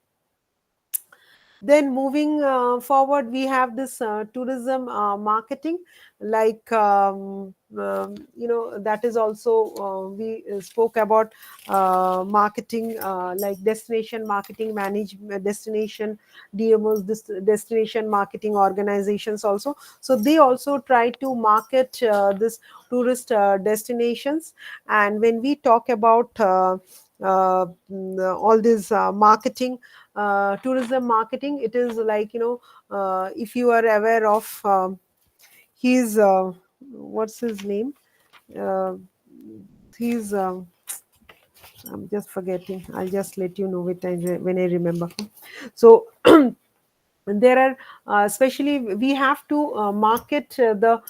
Then moving forward, we have this tourism marketing, like that is also we spoke about marketing, like destination marketing destination DMOs, destination marketing organizations also. So they also try to market this tourist destinations. And when we talk about all this marketing, tourism marketing, it is like if you are aware of he's what's his name, uh, he's I'm just forgetting, I'll just let you know when I remember. So there are especially we have to market the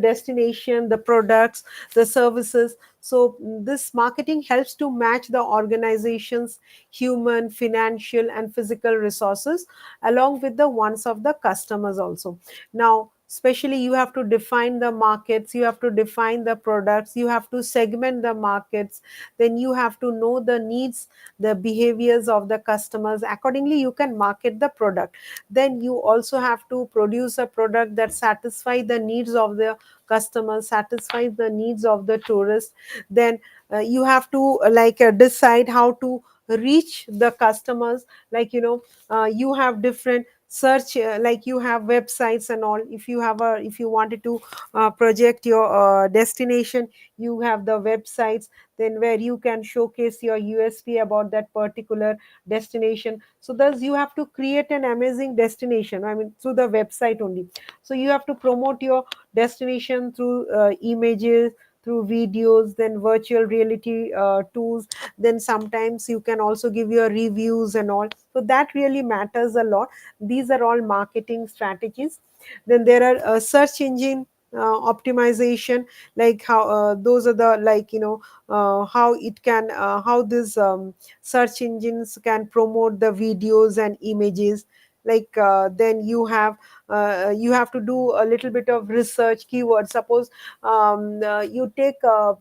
destination, the products, the services. So this marketing helps to match the organization's human, financial, and physical resources along with the ones of the customers also. Now especially you have to define the markets, you have to define the products, you have to segment the markets, then you have to know the needs, the behaviors of the customers. Accordingly you can market the product. Then you also have to produce a product that satisfies the needs of the customers, satisfies the needs of the tourists. Then you have to decide how to reach the customers. Like you have different search, like you have websites and all. If you have a, if you wanted to project your destination, you have the websites, then where you can showcase your USP about that particular destination. So thus you have to create an amazing destination, I mean, through the website only. So you have to promote your destination through images, through videos, then virtual reality tools, then sometimes you can also give your reviews and all. So that really matters a lot. These are all marketing strategies. Then there are search engine optimization, like how those are the, like, how it can how this search engines can promote the videos and images. Like then you have to do a little bit of research keywords. Suppose you take uh,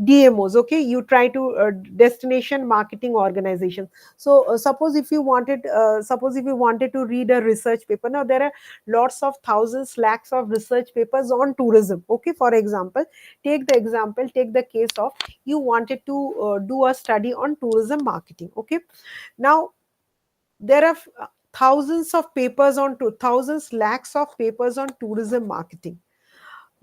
DMOs, okay, you try to destination marketing organization. So suppose if you wanted to read a research paper. Now there are lots of thousands, lakhs of research papers on tourism, okay. For example, take the case of, you wanted to do a study on tourism marketing, okay. Now there are thousands of papers on to thousands, lakhs of papers on tourism marketing.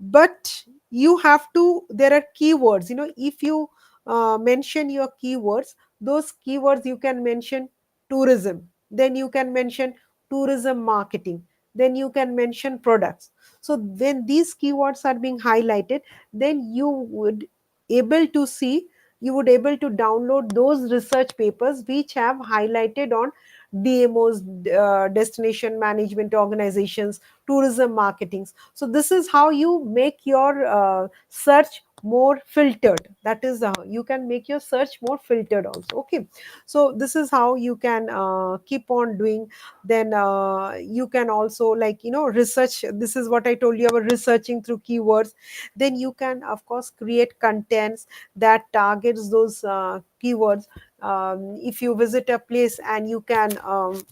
But you have to, there are keywords, if you mention your keywords, those keywords you can mention tourism, then you can mention tourism marketing, then you can mention products. So when these keywords are being highlighted, then able to see you would able to download those research papers which have highlighted on DMOs, destination management organizations, tourism marketings. So this is how you make your search more filtered. That is you can make your search more filtered also, okay. So this is how you can keep on doing. Then you can also, like, research. This is what I told you about researching through keywords. Then you can of course create contents that targets those keywords. If you visit a place and you can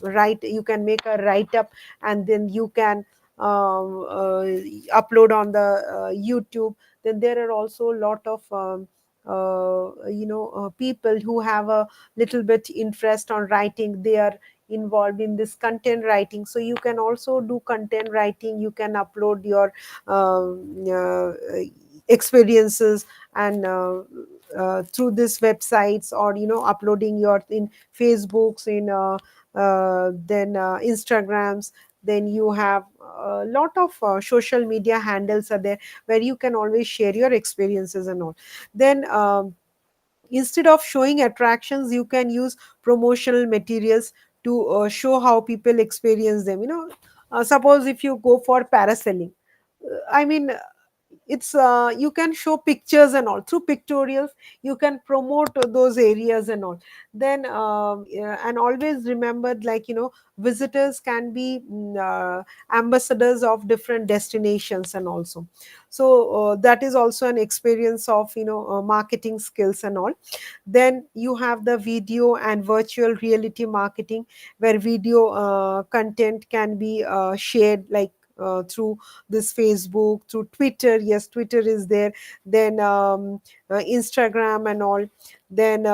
write, you can make a write up, and then you can upload on the YouTube. Then there are also a lot of people who have a little bit interest on writing. They are involved in this content writing, so you can also do content writing. You can upload your experiences, and through this websites, or uploading your in Facebooks, in then Instagrams. Then you have a lot of social media handles are there, where you can always share your experiences and all. Then instead of showing attractions, you can use promotional materials to show how people experience them. Suppose if you go for parasailing, I mean, it's you can show pictures and all. Through pictorials you can promote those areas and all. Then yeah, and always remember, like, visitors can be ambassadors of different destinations and also. So that is also an experience of marketing skills and all. Then you have the video and virtual reality marketing, where video content can be shared, like through this Facebook, through Twitter. Yes, Twitter is there. Then Instagram and all. Then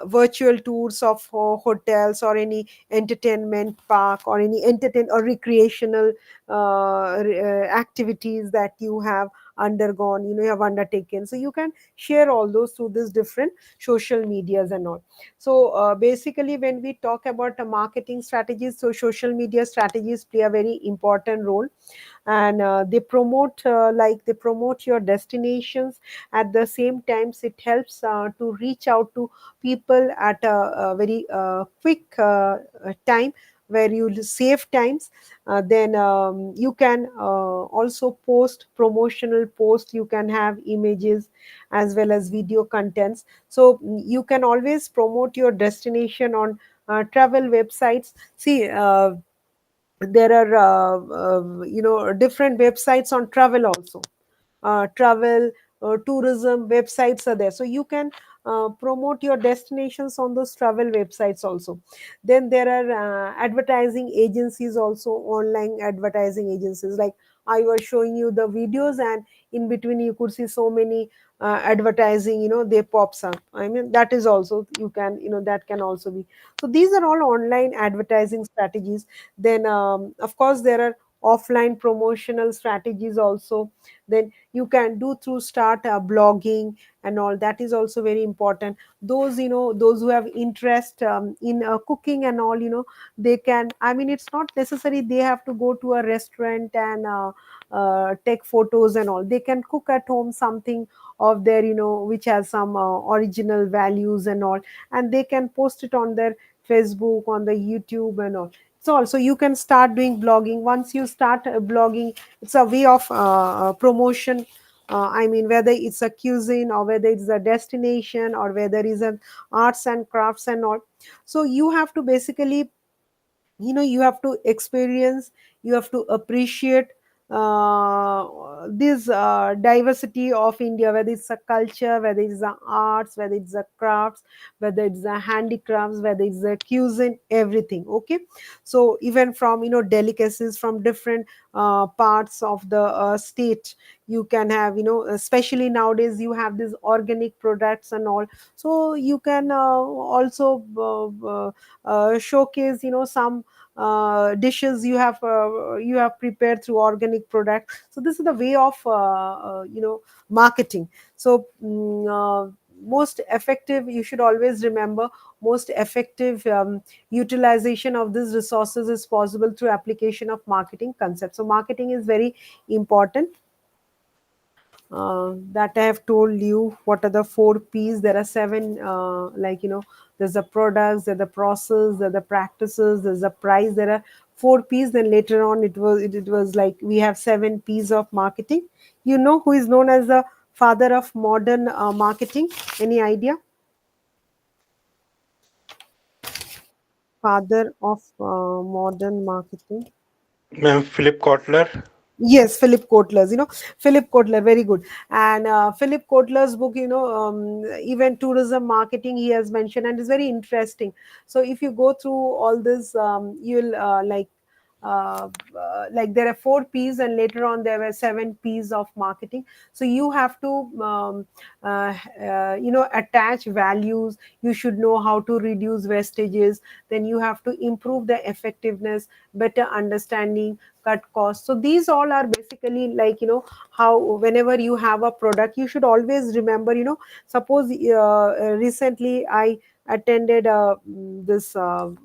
virtual tours of hotels, or any entertainment park, or any entertain or recreational activities that you have undergone, you have undertaken. So you can share all those through this different social medias and all. So basically, when we talk about marketing strategies, so social media strategies play a very important role. And they promote your destinations. At the same times, it helps to reach out to people at a very quick time, where you save times. Then you can also post promotional posts. You can have images as well as video contents. So you can always promote your destination on travel websites. See, there are different websites on travel also. Travel tourism websites are there, so you can promote your destinations on those travel websites also. Then there are advertising agencies also, online advertising agencies. Like I was showing you the videos, and in between you could see so many advertising, they pops up. I mean, that is also, you can, that can also be. So these are all online advertising strategies. Then of course there are offline promotional strategies also. Then you can do through start blogging and all, that is also very important. Those, those who have interest in cooking and all, they can, I mean, it's not necessary they have to go to a restaurant and take photos and all. They can cook at home something of their, which has some original values and all, and they can post it on their Facebook, on the YouTube and all. So also you can start doing blogging. Once you start blogging, it's a way of promotion. I mean, whether it's a cuisine or whether it's a destination or whether it's an arts and crafts and all. So you have to basically, you have to experience, you have to appreciate this diversity of India, whether it's a culture, whether it's the arts, whether it's the crafts, whether it's the handicrafts, whether it's the cuisine, everything. Okay, so even from, delicacies from different parts of the state, you can have, especially nowadays you have these organic products and all. So you can also showcase, some dishes you have prepared through organic product. So this is the way of marketing. So most effective, you should always remember, most effective utilization of these resources is possible through application of marketing concepts. So marketing is very important. That I have told you what are the 4 P's. There are seven, there's the products, there's the process, there's the practices, there's the price. There are 4 P's. Then later on, it was like we have 7 P's of marketing. You know who is known as the father of modern marketing? Any idea? Father of modern marketing. Ma'am, Philip Kotler. Yes, Philip Kotler's, Philip Kotler, very good. And Philip Kotler's book, even tourism marketing, he has mentioned, and it's very interesting. So if you go through all this, you'll like there are 4 P's, and later on there were 7 P's of marketing. So you have to, attach values. You should know how to reduce wastages. Then you have to improve the effectiveness, better understanding, cut costs. So these all are basically like, how whenever you have a product, you should always remember, suppose recently I attended this a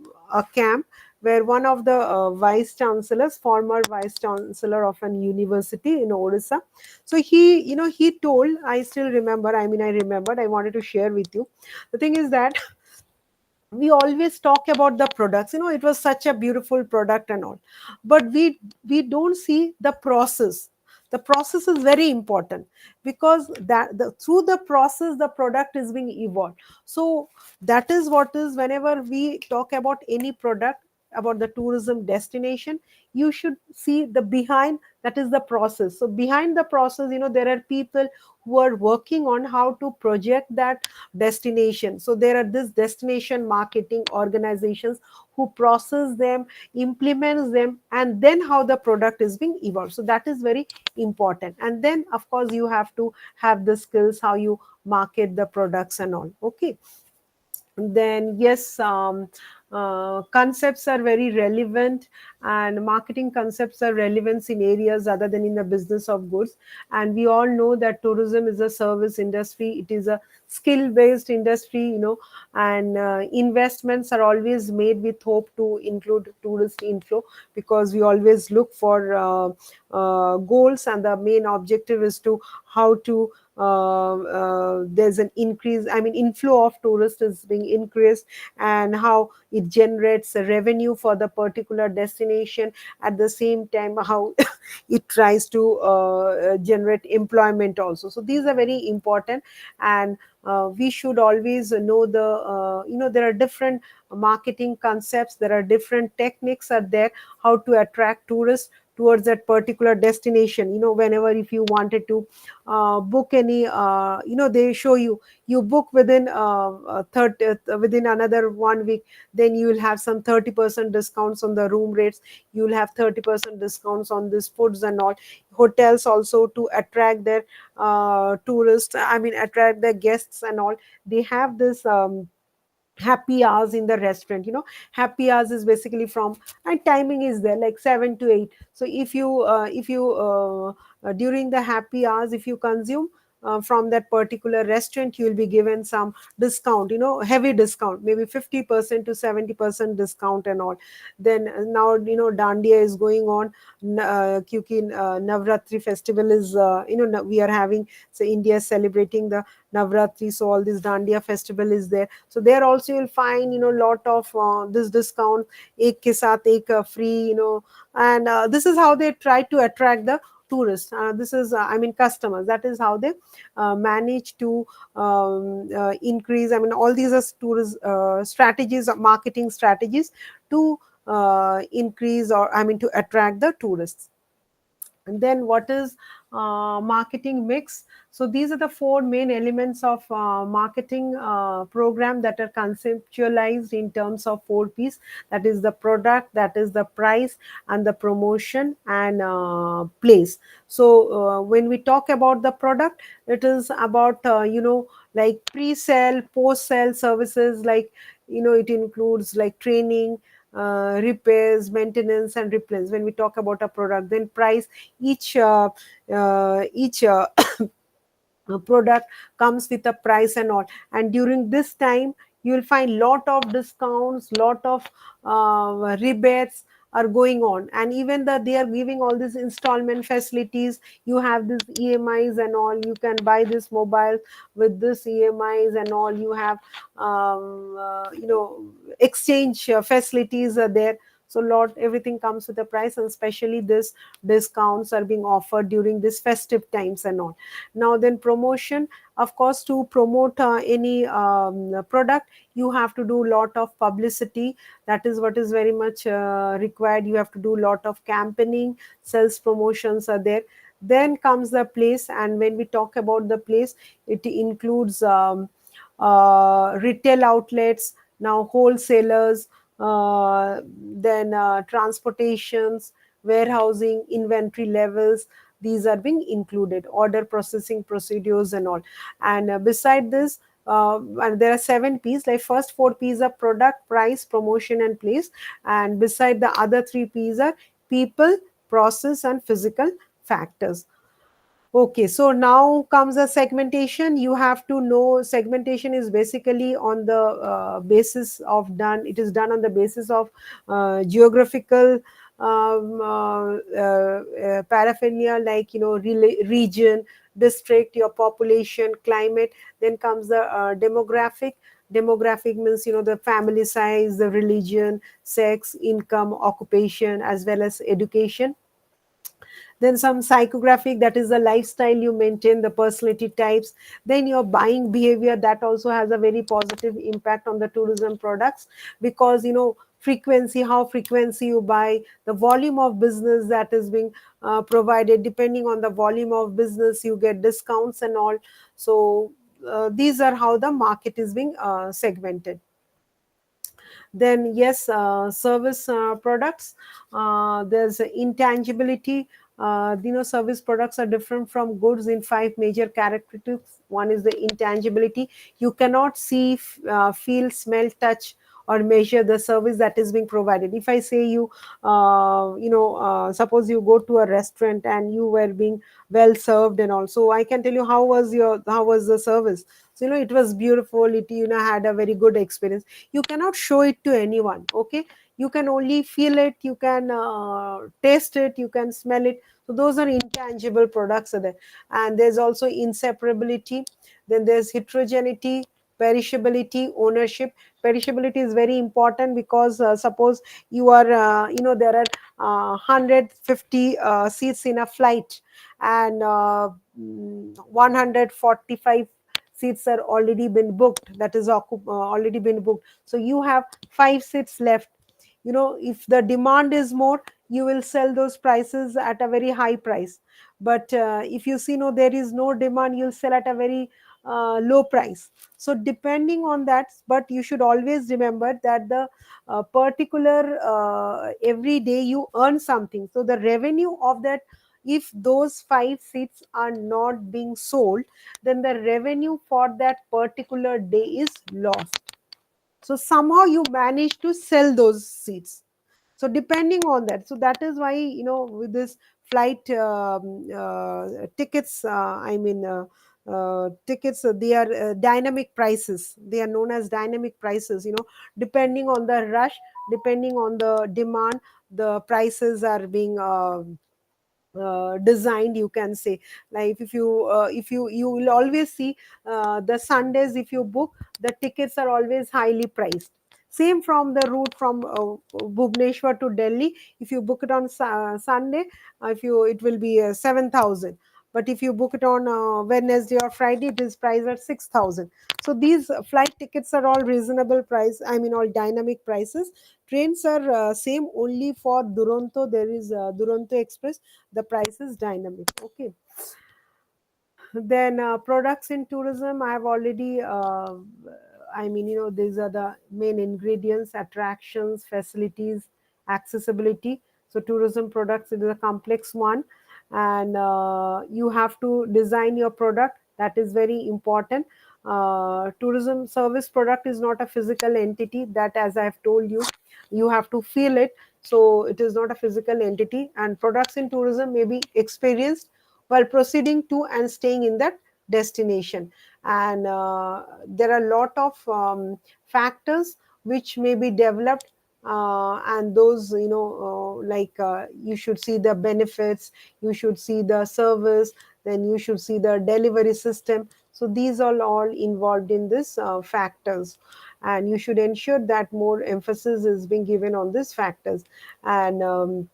camp where one of the vice chancellors, former vice chancellor of an university in Odisha. So he told, I still remember, I mean, I remembered, I wanted to share with you. The thing is that we always talk about the products, it was such a beautiful product and all, but we don't see the process. The process is very important, because through the process the product is being evolved. So that is what is, whenever we talk about any product, about the tourism destination, you should see the behind, that is the process. So behind the process, there are people who are working on how to project that destination. So there are this destination marketing organizations who process them, implements them, and then how the product is being evolved. So that is very important. And then of course you have to have the skills how you market the products and all. Okay, then yes, concepts are very relevant, and marketing concepts are relevant in areas other than in the business of goods. And we all know that tourism is a service industry, it is a skill based industry, and investments are always made with hope to include tourist inflow, because we always look for goals, and the main objective is to how to there's an increase, I mean, inflow of tourists is being increased, and how it generates a revenue for the particular destination. At the same time, how it tries to generate employment also. So these are very important. And we should always know the there are different marketing concepts, there are different techniques are there, how to attract tourists towards that particular destination. Whenever if you wanted to book any, they show you, you book within within another 1 week, then you will have some 30% discounts on the room rates, you will have 30% discounts on this foods and all. Hotels also, to attract their tourists, I mean attract their guests and all, they have this happy hours in the restaurant. Happy hours is basically from, and timing is there like 7 to 8. So if you during the happy hours, if you consume from that particular restaurant, you will be given some discount, heavy discount, maybe 50% to 70% discount and all. Then now, dandiya is going on. Kyuki Navratri festival is, we are having, so India is celebrating the Navratri, so all this dandiya festival is there. So there also you'll find, lot of this discount, ek ke saath ek free, and this is how they try to attract the tourists. This is, I mean, customers. That is how they manage to increase. I mean, all these are tourist strategies, marketing strategies to increase, or I mean, to attract the tourists. And then what is marketing mix? So these are the four main elements of marketing program that are conceptualized in terms of 4 Ps. That is the product, that is the price, and the promotion, and place. So when we talk about the product, it is about like pre-sale, post-sale services, like it includes like training, repairs, maintenance, and replacements. When we talk about a product, then price, each product comes with a price and all. And during this time, you will find lot of discounts, lot of rebates are going on, and even that they are giving all these installment facilities. You have this EMIs and all, you can buy this mobile with this EMIs and all. You have exchange facilities are there. So lot, everything comes with a price, and especially this discounts are being offered during this festive times and all. Now then, promotion, of course, to promote any product, you have to do lot of publicity. That is what is very much required. You have to do lot of campaigning, sales promotions are there. Then comes the place, and when we talk about the place, it includes retail outlets, now wholesalers, then transportations, warehousing, inventory levels. These are being included, order processing procedures and all. And beside this, and there are 7 Ps. Like first 4 Ps are product, price, promotion, and place. And beside the other 3 Ps are people, process, and physical factors. Okay, so now comes the segmentation. You have to know segmentation is basically on the basis of done. It is done on the basis of geographical paraphernalia, like region, district, your population, climate. Then comes the demographic. Demographic means the family size, the religion, sex, income, occupation, as well as education. Then some psychographic, that is the lifestyle you maintain, the personality types. Then your buying behavior, that also has a very positive impact on the tourism products, because frequency, how frequency you buy, the volume of business that is being provided. Depending on the volume of business, you get discounts and all. So these are how the market is being segmented. Then yes, service products, there's intangibility. Service products are different from goods in 5 major characteristics. One is the intangibility. You cannot see, feel, smell, touch, or measure the service that is being provided. If I say you, suppose you go to a restaurant and you were being well served and all, so I can tell you how was the service. So it was beautiful. It had a very good experience. You cannot show it to anyone. Okay, you can only feel it, you can taste it, you can smell it. So those are intangible products are there. And there's also inseparability. Then there's heterogeneity, perishability, ownership. Perishability is very important, because suppose you are there are 150 seats in a flight, and 145 seats are already been booked, that is already been booked. So you have 5 seats left. If the demand is more, you will sell those prices at a very high price. But if you see no, there is no demand, you'll sell at a very low price. So depending on that, but you should always remember that the particular every day you earn something, so the revenue of that, if those 5 seats are not being sold, then the revenue for that particular day is lost. So somehow you manage to sell those seats. So depending on that, so that is why, with this flight tickets, tickets, they are dynamic prices, they are known as dynamic prices. Depending on the rush, depending on the demand, the prices are being designed, you can say. Like if you will always see the Sundays, if you book, the tickets are always highly priced. Same from the route from Bhubaneswar to Delhi, if you book it on Sunday, if you it will be 7,000. But if you book it on Wednesday or Friday, it is priced at 6,000. So these flight tickets are all reasonable price, all dynamic prices. Trains are same, only for Duronto there is Duronto Express, the price is dynamic. Okay. Then products in tourism, I have already these are the main ingredients: attractions, facilities, accessibility. So tourism products, it is a complex one, and you have to design your product, that is very important. Tourism service product is not a physical entity, that, as I have told you, you have to feel it. So it is not a physical entity, and products in tourism may be experienced while proceeding to and staying in that destination. And there are a lot of factors which may be developed, and those, you should see the benefits, you should see the service, then you should see the delivery system. So these are all involved in this factors, and you should ensure that more emphasis is being given on these factors. And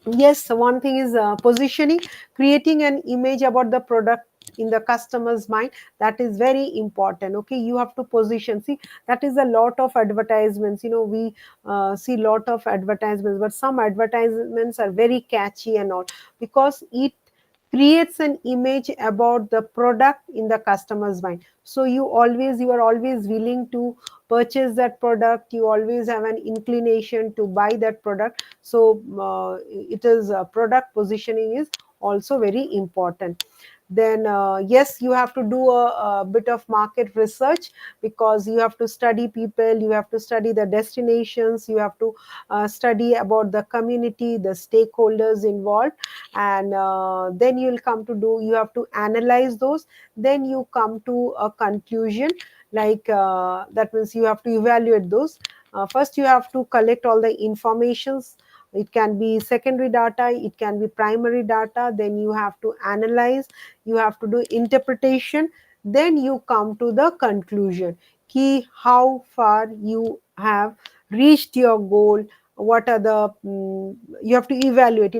yes, one thing is positioning, creating an image about the product in the customer's mind, that is very important. Okay, you have to position. See, that is a lot of advertisements. We see lot of advertisements, but some advertisements are very catchy and all, because it creates an image about the product in the customer's mind. So you are always willing to purchase that product, you always have an inclination to buy that product. So it is product positioning is also very important. Then yes, you have to do a bit of market research, because you have to study people, you have to study the destinations, you have to study about the community, the stakeholders involved. And then you have to analyze those, then you come to a conclusion. That means you have to evaluate those. First you have to collect all the informations, it can be secondary data, it can be primary data, then you have to analyze, you have to do interpretation, then you come to the conclusion, key how far you have reached your goal, what are the you have to evaluate,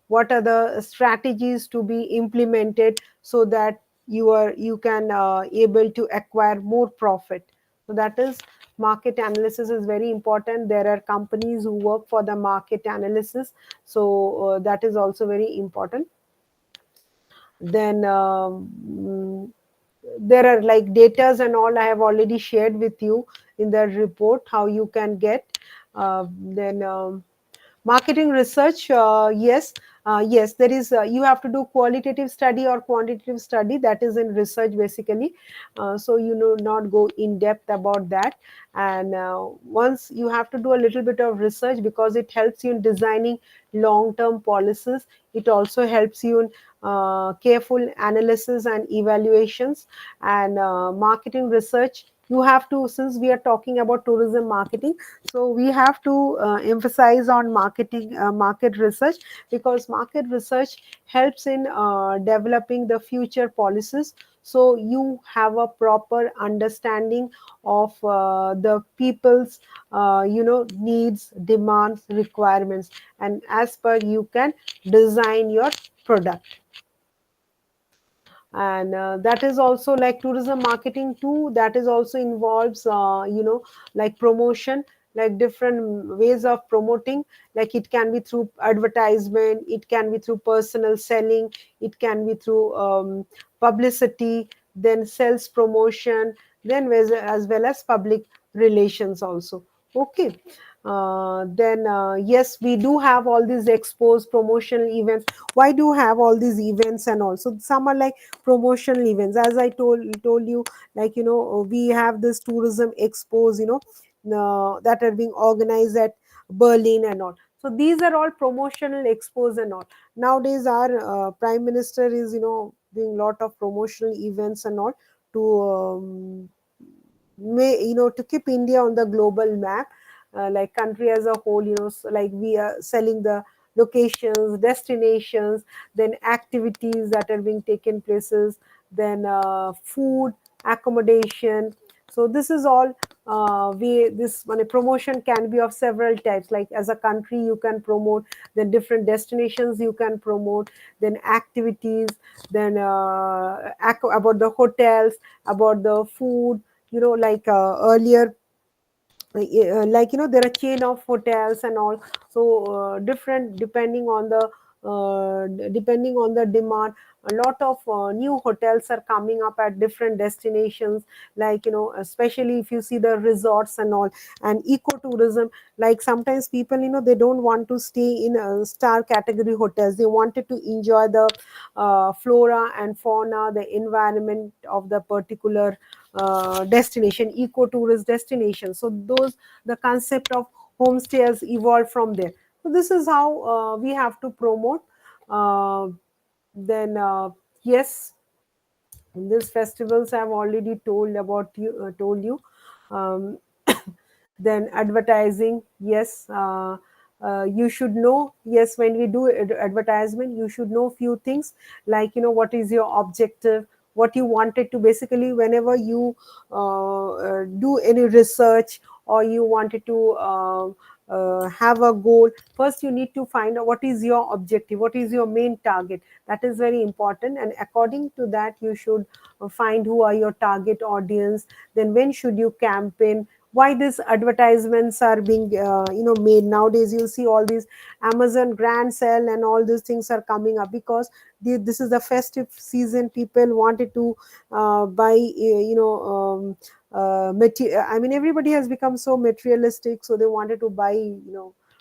what are the strategies to be implemented, so that you can able to acquire more profit. So that is, market analysis is very important. There are companies who work for the market analysis, so that is also very important. Then there are like datas and all, I have already shared with you in the report how you can get. Then marketing research, yes, there is you have to do qualitative study or quantitative study, that is in research basically. So not go in depth about that. And once you have to do a little bit of research, because it helps you in designing long term policies, it also helps you in careful analysis and evaluations. And marketing research, you have to, since we are talking about tourism marketing, so we have to emphasize on market research, because market research helps in developing the future policies. So you have a proper understanding of the people's needs, demands, requirements, and as per you can design your product. And that is also like tourism marketing too, that is also involves like promotion, like different ways of promoting, like it can be through advertisement, it can be through personal selling, it can be through publicity, then sales promotion, then as well as public relations also. Okay. Then yes, we do have all these expos, promotional events. Why do have all these events and also some are like promotional events, as I told you, like we have this tourism expos, that are being organized at Berlin and all. So these are all promotional expos and all. Nowadays our prime minister is doing lot of promotional events and all to to keep India on the global map, like country as a whole, so like we are selling the locations, destinations, then activities that are being taken places, then food, accommodation. So this is all this one. A promotion can be of several types, like as a country you can promote, then different destinations you can promote, then activities, then about the hotels, about the food, like earlier, like there are chain of hotels and all. So different, depending on the demand, a lot of new hotels are coming up at different destinations, like especially if you see the resorts and all, and ecotourism. Like sometimes people, they don't want to stay in star category hotels, they wanted to enjoy the flora and fauna, the environment of the particular destination, eco-tourist destination. So those, the concept of homestay has evolved from there. So this is how we have to promote. Uh, then yes, these festivals I've already told you. Um, then advertising, yes, you should know, yes, when we do advertisement, you should know few things, like what is your objective, what you wanted to, basically whenever you do any research, or you wanted to have a goal, first you need to find out what is your objective, what is your main target. That is very important, and according to that you should find who are your target audience, then when should you campaign, why these advertisements are being made. Nowadays you'll see all these Amazon grand sale and all these things are coming up, because this is the festive season, people wanted to buy I mean, everybody has become so materialistic, so they wanted to buy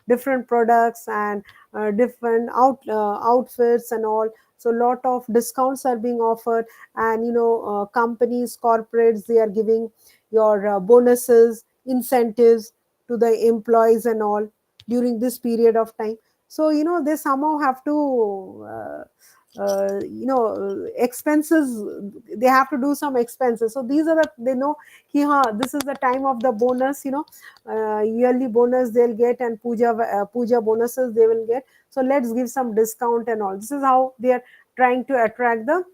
different products and different outfits and all. So lot of discounts are being offered, and companies, corporates, they are giving your bonuses, incentives to the employees and all during this period of time. So they somehow have to expenses, they have to do some expenses. So these are the, they know ki, this is the time of the bonus, yearly bonus they'll get, and puja bonuses they will get, so let's give some discount and all. This is how they are trying to attract the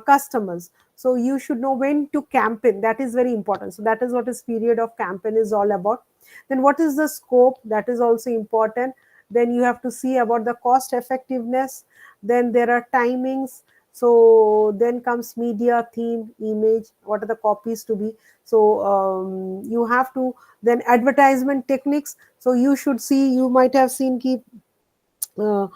customers. So you should know when to campaign, that is very important. So that is what this period of campaign is all about. Then what is the scope, that is also important. Then you have to see about the cost effectiveness, then there are timings. So then comes media, theme, image, what are the copies to be. So you have to, then advertisement techniques. So you should see, you might have seen ki, uh,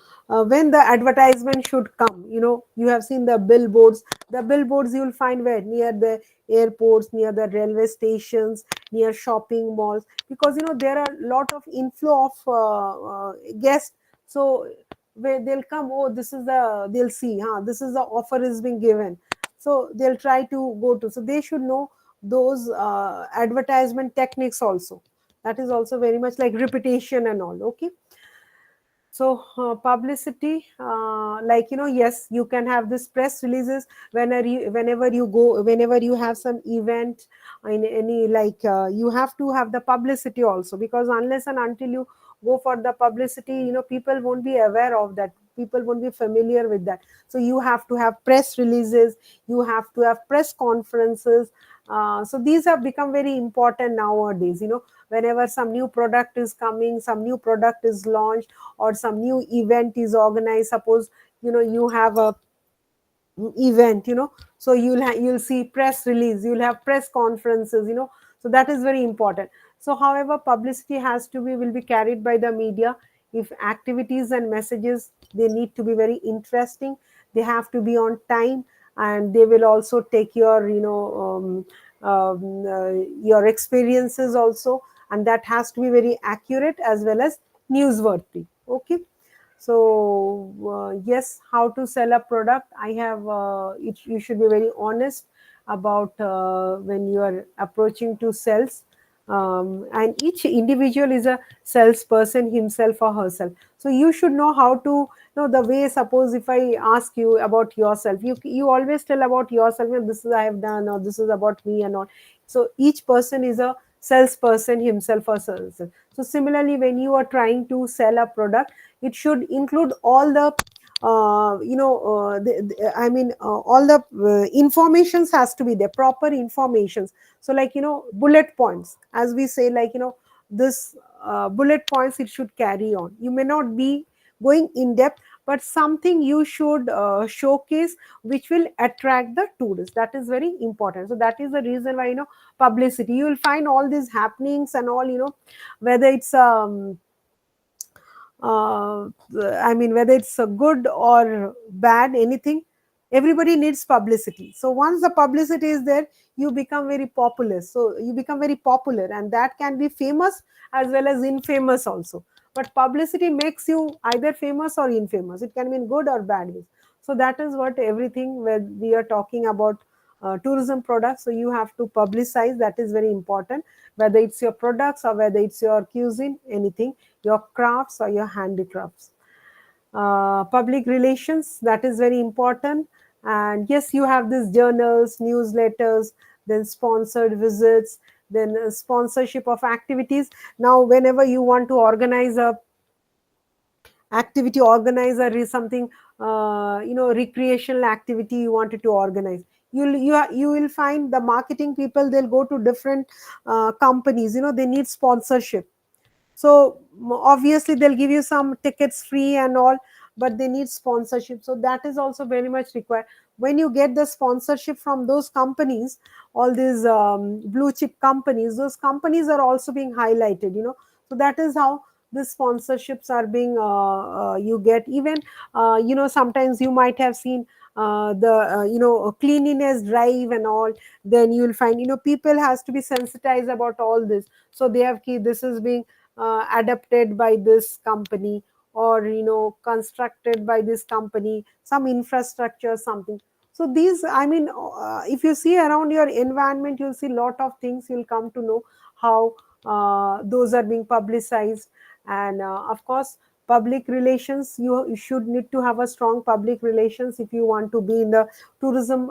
when the advertisement should come, you have seen the billboards. The billboards you will find where, near the airports, near the railway stations, near shopping malls, because there are a lot of inflow of guests. So where they'll come, oh, this is the, they'll see, this is the offer is being given, so they'll try to go to. So they should know those advertisement techniques also. That is also very much like repetition and all. Okay. So publicity, like yes, you can have this press releases whenever you go, whenever you have some event in any, like you have to have the publicity also, because unless and until you go for the publicity, people won't be aware of that, people won't be familiar with that. So you have to have press releases, you have to have press conferences. So these have become very important nowadays. Whenever some new product is coming, some new product is launched, or some new event is organized, suppose you have a event, so you'll see press release, you'll have press conferences. So that is very important. So however, publicity will be carried by the media. If activities and messages, they need to be very interesting, they have to be on time, and they will also take your your experiences also, and that has to be very accurate as well as newsworthy. Okay. So yes, how to sell a product, I have you should be very honest about when you are approaching to sales, and each individual is a salesperson himself or herself. So you should know how to know the way. Suppose if I ask you about yourself, you always tell about yourself, this is I have done, or this is about me and all. So each person is a salesperson himself or herself. So similarly, when you are trying to sell a product, it should include all the I mean, all the informations has to be there, proper informations. So like, bullet points, as we say, like, this bullet points it should carry on. You may not be going in depth, but something you should showcase which will attract the tourists. That is very important. So that is the reason why, publicity, you will find all these happenings and all, whether it's uh, I mean, whether it's a good or bad, anything, everybody needs publicity. So once the publicity is there, you become very popular. So you become very popular, and that can be famous as well as infamous also. But publicity makes you either famous or infamous. It can be in good or bad ways. So that is what everything when we are talking about tourism products. So you have to publicize. That is very important. Whether it's your products or whether it's your cuisine, anything, your crafts or your handicrafts. Public relations, that is very important. And yes, you have these journals, newsletters, then sponsored visits, then sponsorship of activities. Now whenever you want to organize a activity, organizer is something, recreational activity you wanted to organize, you will find the marketing people, they'll go to different companies, they need sponsorship. So obviously they'll give you some tickets free and all, but they need sponsorship. So that is also very much required. When you get the sponsorship from those companies, all these blue chip companies, those companies are also being highlighted, so that is how the sponsorships are being you get. Even sometimes you might have seen the cleanliness drive and all. Then you will find, people has to be sensitized about all this. So they have key, this is being adapted by this company, or constructed by this company, some infrastructure, something. So these, I mean, if you see around your environment, you'll see lot of things, you'll come to know how those are being publicized. And of course, public relations, you should need to have a strong public relations if you want to be in the tourism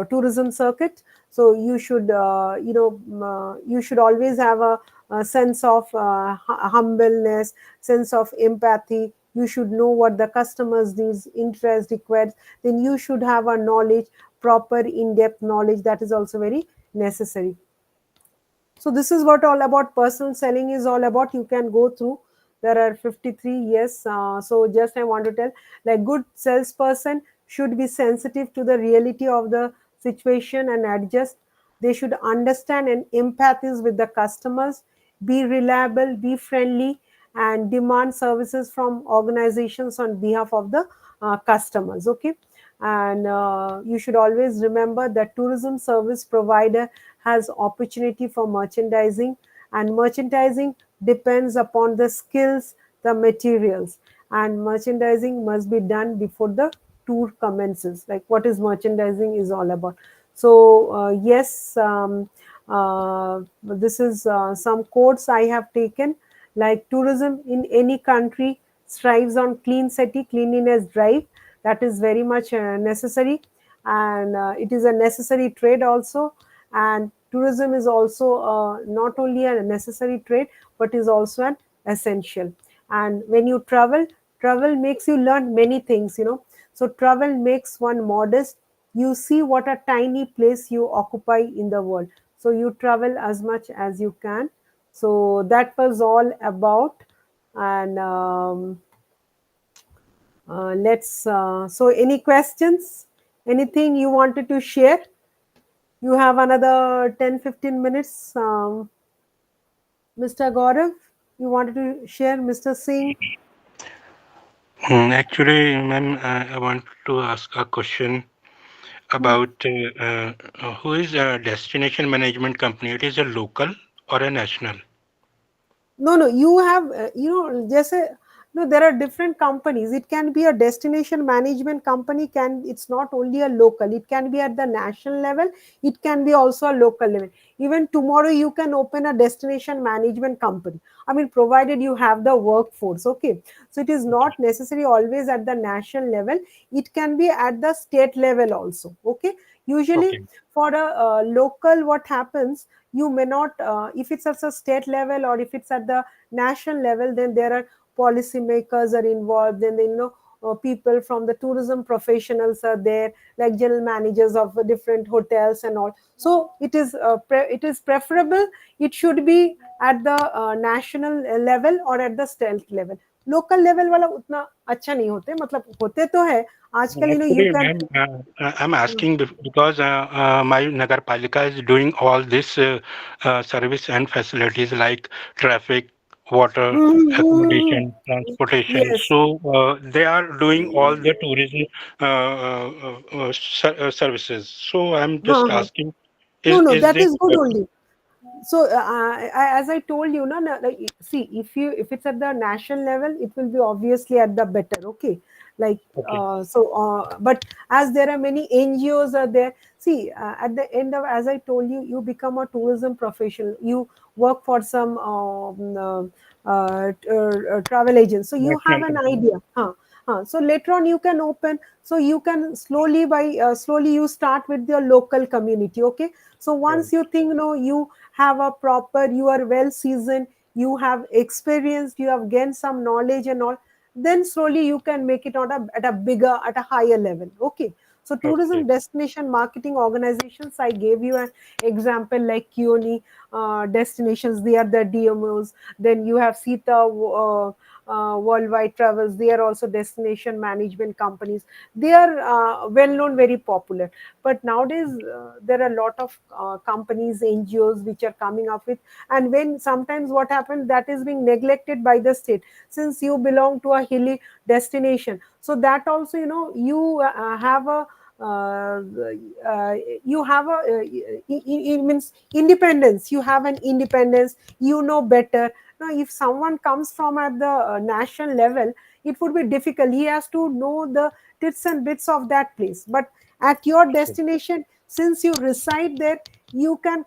tourism circuit. So you should you should always have a sense of humbleness, sense of empathy. You should know what the customers needs, interest, requires. Then you should have a knowledge, proper in-depth knowledge, that is also very necessary. So this is what all about personal selling is all about. You can go through. There are 53 years. So just I want to tell, like, good salesperson should be sensitive to the reality of the situation and adjust. They should understand and empathize with the customers, be reliable, be friendly, and demand services from organizations on behalf of the customers. Okay. And you should always remember that tourism service provider has opportunity for merchandising, and merchandising depends upon the skills, the materials, and merchandising must be done before the tour commences. Like, what is merchandising is all about. So yes, this is some quotes I have taken. Like, tourism in any country strives on clean city, cleanliness drive. That is very much necessary, and it is a necessary trade also. And tourism is also not only a necessary trade, but is also an essential. And when you travel, travel makes you learn many things, so travel makes one modest. You see what a tiny place you occupy in the world. So you travel as much as you can. So that was all about. And let's so any questions, anything you wanted to share? You have another 10-15 minutes. Mr. Gaurav, you wanted to share, Mr. Singh? Actually, ma'am, I want to ask a question about who is a destination management company? It is a local or a national? No, you have, just no, there are different companies. It can be a destination management company, it's not only a local, it can be at the national level, it can be also a local level. Even tomorrow, you can open a destination management company. I mean, provided you have the workforce, okay? So it is Okay. not necessary always at the national level, it can be at the state level also, okay? Usually, Okay. for a local, what happens, you may not if it's at a state level or if it's at the national level, then there are policymakers are involved, then people from the tourism professionals are there, like general managers of different hotels and all. So it is preferable, it should be at the national level or at the state level. Local level वाला उतना अच्छा नहीं होते, मतलब होते तो है आजकल, you Actually, can. ma'am, I'm asking because my Nagarpalika is doing all this service and facilities like traffic, water, Mhm. accommodation, transportation. Yes. So they are doing all the tourism services. So I'm just Uh-huh. asking, No, is that this is good only. So as I told you, like, see, if it's at the national level, it will be obviously at the better, okay? Like okay? but as there are many NGOs are there, see, at the end of, as I told you, you become a tourism professional, you work for some travel agent, so you have National an company. idea, so later on you can open, so you can slowly you start with your local community, okay? So Right. once you think, you have a proper, you are well seasoned, you have experience, you have gained some knowledge and all, then slowly you can make it at a bigger, at a higher level, okay? So tourism Okay. destination marketing organizations, I gave you an example like Kioni destinations, they are the DMOs. Then you have Sita Worldwide Travels, they are also destination management companies. They are well known, very popular. But nowadays there are a lot of companies, NGOs which are coming up with, and when sometimes what happens, that is being neglected by the state, since you belong to a hilly destination, so that also, you have a uh, uh, you have a it means independence, you have an independence, you know better. Now if someone comes from at the national level, it would be difficult, he has to know the tits and bits of that place. But at your destination, since you reside there, you can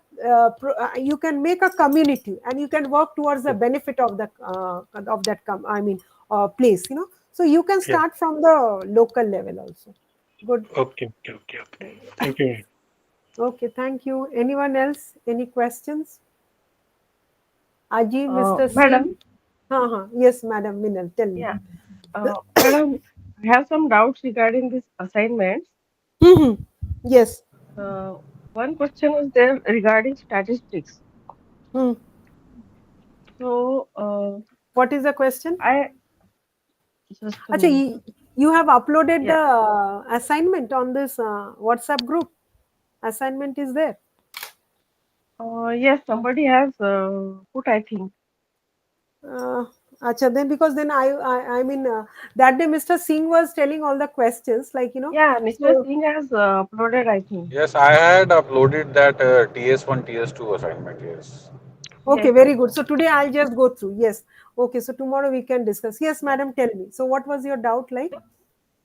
make a community, and you can work towards the benefit of the of that place, so you can Yeah. start from the local level also. Good. Okay. Okay. Okay. Okay. Thank you. Okay, thank you. Anyone else? Any questions? Aji, Mr. Singh? Madam, Yes, Madam Minal, tell me. yeah, Madam, I have some doubts regarding this assignments. Yes. Uh, One question is there regarding statistics. Hmm. So, What is the question? I just a Acha, minute. you have uploaded the Yeah. assignment on this WhatsApp group. Assignment is there. Yes, somebody has put, I think. Uh, Acha, then because then I mean that day Mr. Singh was telling all the questions, like, Yeah, Mr. so Singh has uploaded, I think. Yes, I had uploaded that TS-1, TS-2 assignment. Yes. okay, Yes, very yes. good. So today I'll just go through. Yes. Okay, so tomorrow we can discuss. Yes, madam, tell me. So what was your doubt like?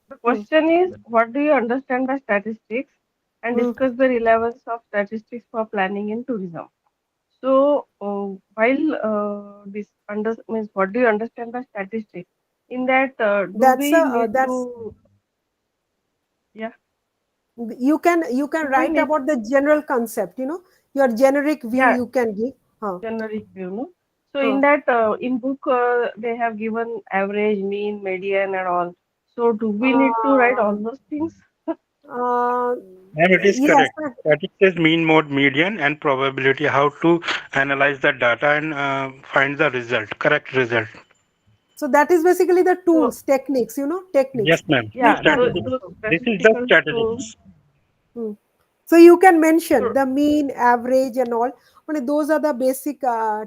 The Hmm. question is, what do you understand by statistics? And Hmm. discuss the relevance of statistics for planning in tourism. So, while this means, what do you understand by statistics? In that, do That's we need that's to, yeah, you can do we write need, about the general concept, your generic view yeah, you can give. Huh. generic view, no? So, Huh. in that, in book, they have given average, mean, median, and all. So, do we need to write Uh, all those things? uh, Ma'am, it is yes. correct. Statistics mean mode, median, and probability. How to analyze the data and find the result, correct result. So that is basically the So, tools, techniques, Yes, techniques ma'am. which yeah, can. those Statistics. This is the statistical tools. statistics. Hmm. So you can mention So the mean, average, and all. But those are the basic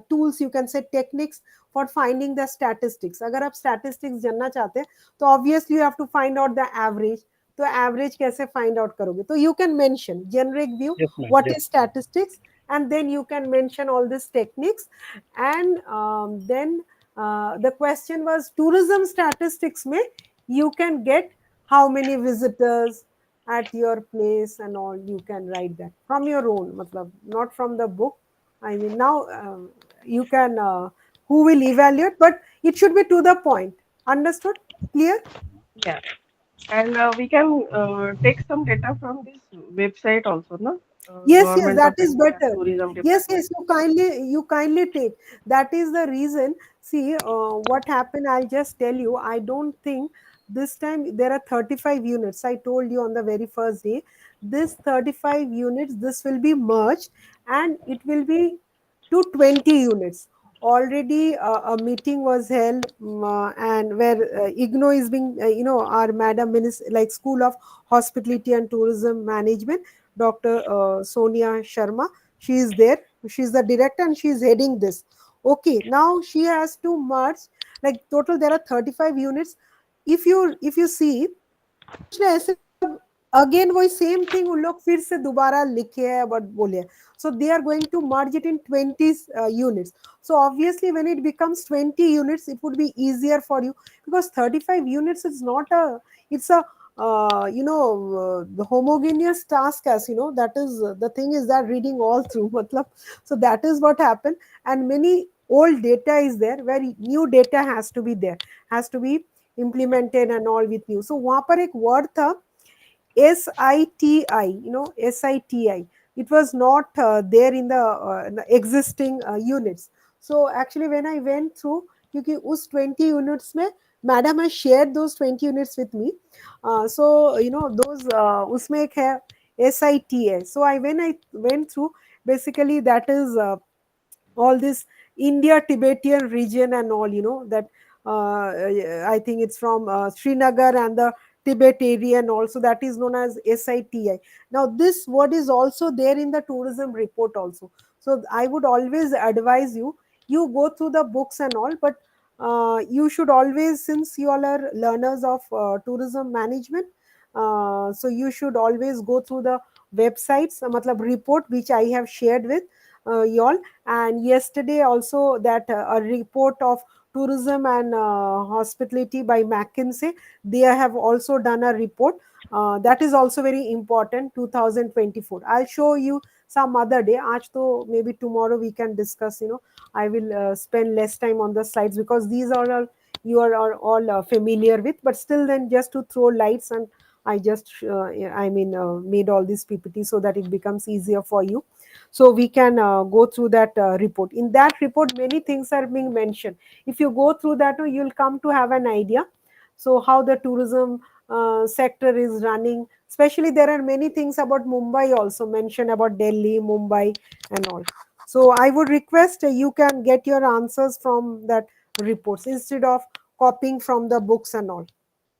tools, you can say techniques for finding the statistics. अगर आप statistics जानना चाहते हैं, तो obviously you have to find out the average. तो average कैसे find out करोगे? तो you can mention generic view, Yes, ma'am. what Yes. is statistics, and then you can mention all these techniques. And then the question was tourism statistics में you can get how many visitors at your place and all. You can write that from your own, matlab, not from the book. I mean, now you can who will evaluate, but it should be to the point. Understood? Clear? yeah, and we can take some data from this website also, no? Yes, yes, Government that of is India better. Tourism Yes, Department. yes, you kindly take. That is the reason. See, what happened, I'll just tell you. I don't think this time there are 35 units. I told you on the very first day. This 35 units, this will be merged and it will be to 20 units. Already a meeting was held, and where IGNO is being, our Madam Minister, like School of Hospitality and Tourism Management, Dr. Sonia Sharma. She is there. She is the director and she is heading this. Okay, now she has to merge. Like total, there are 35 units. If you see, कुछ ना ऐसे मतलब again वही same thing उन लोग फिर से दोबारा लिखे है बट बोले so they are going to merge it in 20 units. So obviously when it becomes 20 units it would be easier for you, because 35 units is not a, it's a the homogeneous task, as you know, that is the thing is that reading all through matlab. So that is what happened, and many old data is there where new data has to be there, has to be implemented and all with new. So वहां पर एक word था SITI, SITI. It was not there in the existing units. So actually, when I went through, क्योंकि उस 20 units में madam has shared those 20 units with me. So those उसमें एक है SITA. So when I went through, basically that is all this India Tibetan region and all, that I think it's from Srinagar and the Tibet area, and also that is known as SITI. Now this word is also there in the tourism report also. So I would always advise you, you go through the books and all, but you should always, since you all are learners of tourism management, so you should always go through the websites, matlab report which I have shared with y'all. And yesterday also that a report of tourism and hospitality by McKinsey, they have also done a report that is also very important, 2024. I'll show you some other day. Aaj to maybe tomorrow we can discuss. I will spend less time on the slides because these are all you are all familiar with, but still then just to throw lights, and I just made all these PPT so that it becomes easier for you. So we can go through that report. In that report many things are being mentioned. If you go through that, you'll come to have an idea, so how the tourism sector is running. Especially there are many things about Mumbai also mentioned, about Delhi, Mumbai, and all. So I would request you can get your answers from that reports instead of copying from the books and all.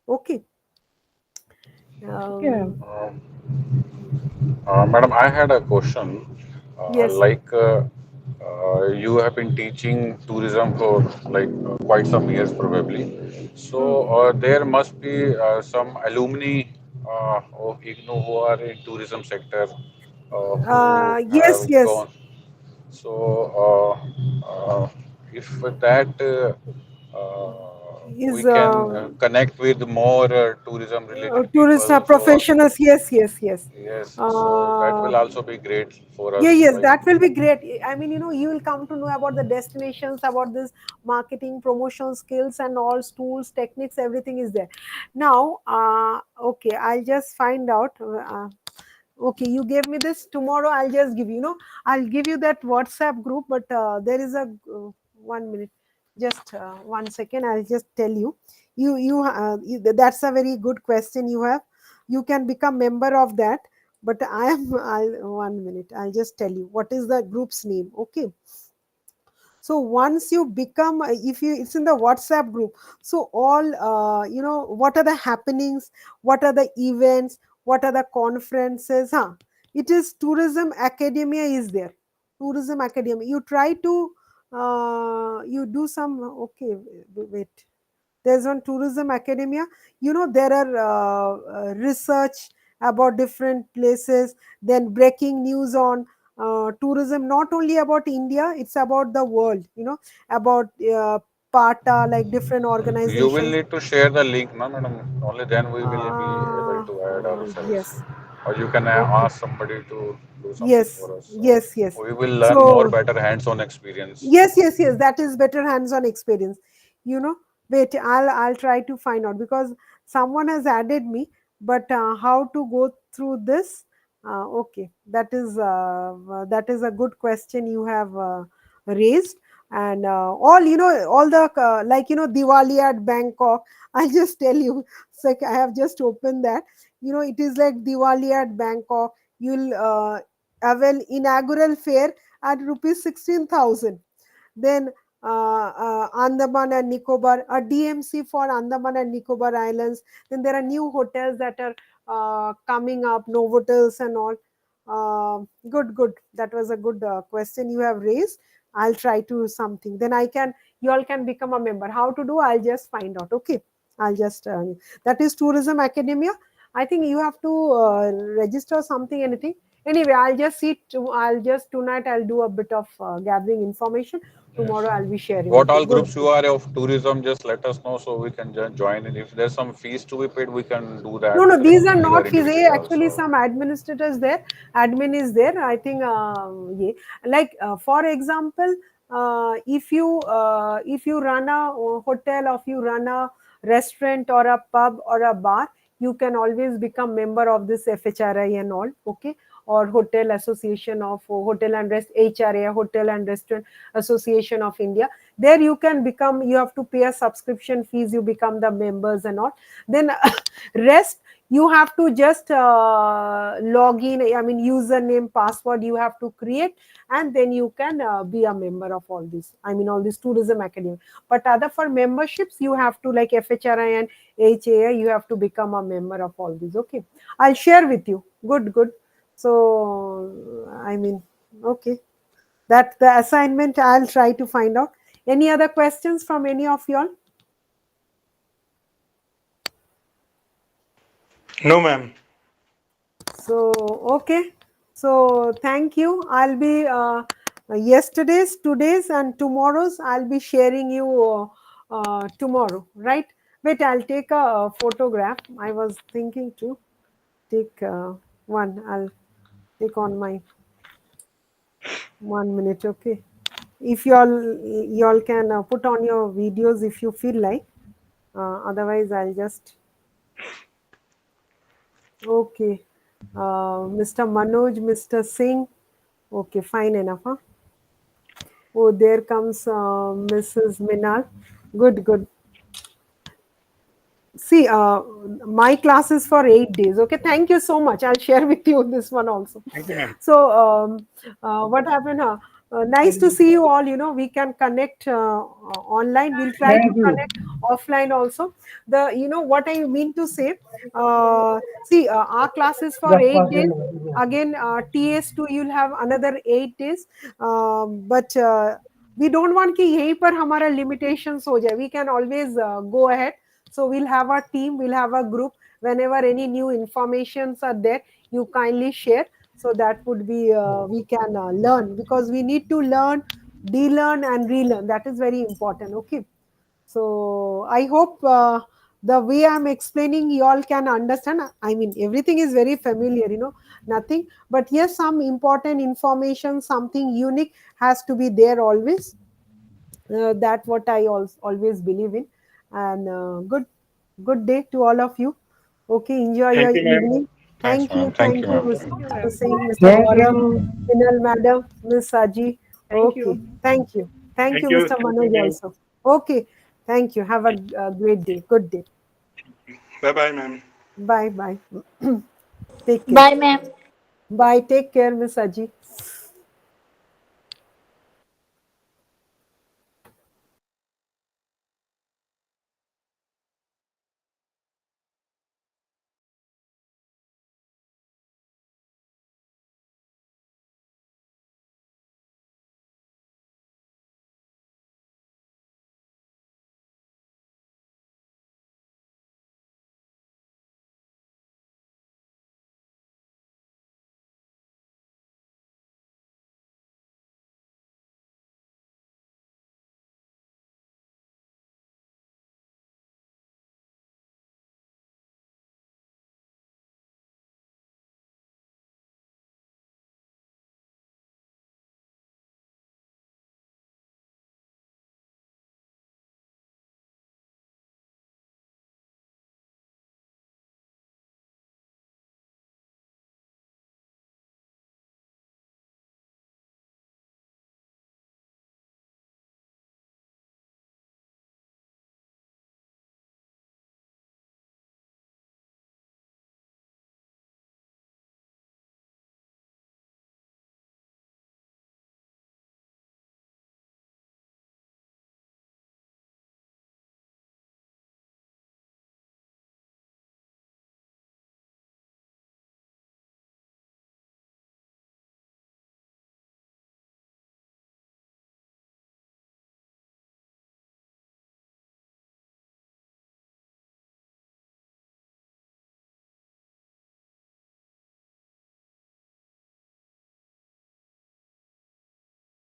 Okay. Okay, ma'am. Madam, I had a question. Yes. You have been teaching tourism for quite some years, probably. So Hmm. there must be some alumni of IGNOU who are in tourism sector, who Yes, have yes. gone. So if that we Is can connect with more tourism related tourist people, so professionals. Yes, yes, yes. yes, so that uh, will also be great for yeah, us. yes, Like, that will be great. I mean, you will come to know about the destinations, about this marketing, promotion skills, and all tools, techniques, everything is there. Now, okay, I'll just find out. Okay, you gave me this. Tomorrow I'll just give you, I'll give you that WhatsApp group, but there is a 1 minute. Just 1 second. I'll just tell you. That's a very good question you have. You can become member of that, but I'll 1 minute. I'll just tell you what is the group's name. Okay. So once you become, if you, it's in the WhatsApp group. So all, what are the happenings, what are the events, what are the conferences, huh? It is tourism academia is there. Tourism academia. You try to you do some. Okay, wait. There's one tourism academia. There are research about different places, then breaking news on tourism, not only about India, it's about the world, about PATA, like different You will organizations. need to share the link, no, madam. Only then we will be able to add ourselves. Yes. Or you can Okay. ask somebody to do something Yes, for us. So yes, yes. we will learn more So better hands-on experience. yes, yes, yes. That is better hands-on experience. You know, wait, I'll try to find out, because someone has added me, but how to go through this? Okay, that is a good question you have raised. And all the like Diwali at Bangkok. I'll just tell you. It's like I have just opened that. It is like Diwali at Bangkok. You'll have an inaugural fair at rupees 16,000. Then Andaman and Nicobar, a DMC for Andaman and Nicobar Islands. Then there are new hotels that are coming up, Novotels and all. Good, good. That was a good question you have raised. I'll try to something. Then you all can become a member. How to do? I'll just find out. Okay. I'll just, that is Tourism Academia. I think you have to register something, anything. Anyway, I'll just tonight I'll do a bit of gathering information. Yes. Tomorrow I'll be sharing What with you. all Good. groups you are of tourism, just let us know so we can join in. If there's some fees to be paid, we can do No, that. no, these are We are not fees. individually Actually, also. some administrators there, admin is there. I think, yeah. Like for example, if you run a hotel, or if you run a restaurant or a pub or a bar, you can always become member of this FHRI and all. Okay, or Hotel Association of Hotel and Rest HRA, Hotel and Restaurant Association of India. There you can become. You have to pay a subscription fees. You become the members and all. Then rest, you have to just log in, I mean username, password you have to create, and then you can be a member of all this, I mean all this tourism academy. But other for memberships, you have to, like FHRI and HAA, you have to become a member of all these. Okay, I'll share with you. Good, good. So I mean, okay, that the assignment I'll try to find out. Any other questions from any of y'all? No, ma'am. So, okay. So, thank you. I'll be yesterday's, today's, and tomorrow's. I'll be sharing you tomorrow, right? Wait, I'll take a photograph. I was thinking to take one. I'll take on my 1 minute. Okay. If y'all can put on your videos if you feel like. Otherwise, I'll just. Okay. Mr. Manoj, Mr. Singh. Okay, fine enough, huh? Oh, there comes Mrs. Minal. Good, good. See, my class is for 8 days. Okay, thank you so much. I'll share with you this one also. Thank you, ma'am. So, what happened? Nice to see you all. We can connect online. We'll try to connect offline also. What I mean to say. See, our class is for 8 days. Again, TS2 you'll have another 8 days. But we don't want कि यहीं पर हमारा limitations हो जाए. We can always go ahead. So we'll have a team, we'll have a group. Whenever any new informations are there, you kindly share. So that would be we can learn, because we need to learn, de-learn and relearn. That is very important. Okay. So I hope the way I'm explaining, you all can understand. I mean, everything is very familiar, nothing. But yes, some important information, something unique has to be there always. That what I always believe in. And good day to all of you. Okay, enjoy your Thank you, ma'am. evening. Thanks, ma'am. Thank Thank you, you, ma'am. Thank you, Mr. ma'am. Singh, Mr. Gaurav, Vinal Madam, Miss Saji. Thank you. Okay, thank Thank you, you. Mr. Thank you, Manoj ma'am. also. Okay, thank you. Have a great day. Good day. Bye bye, ma'am. Bye bye. Take care. Bye, ma'am. Bye. Take care, Miss Saji.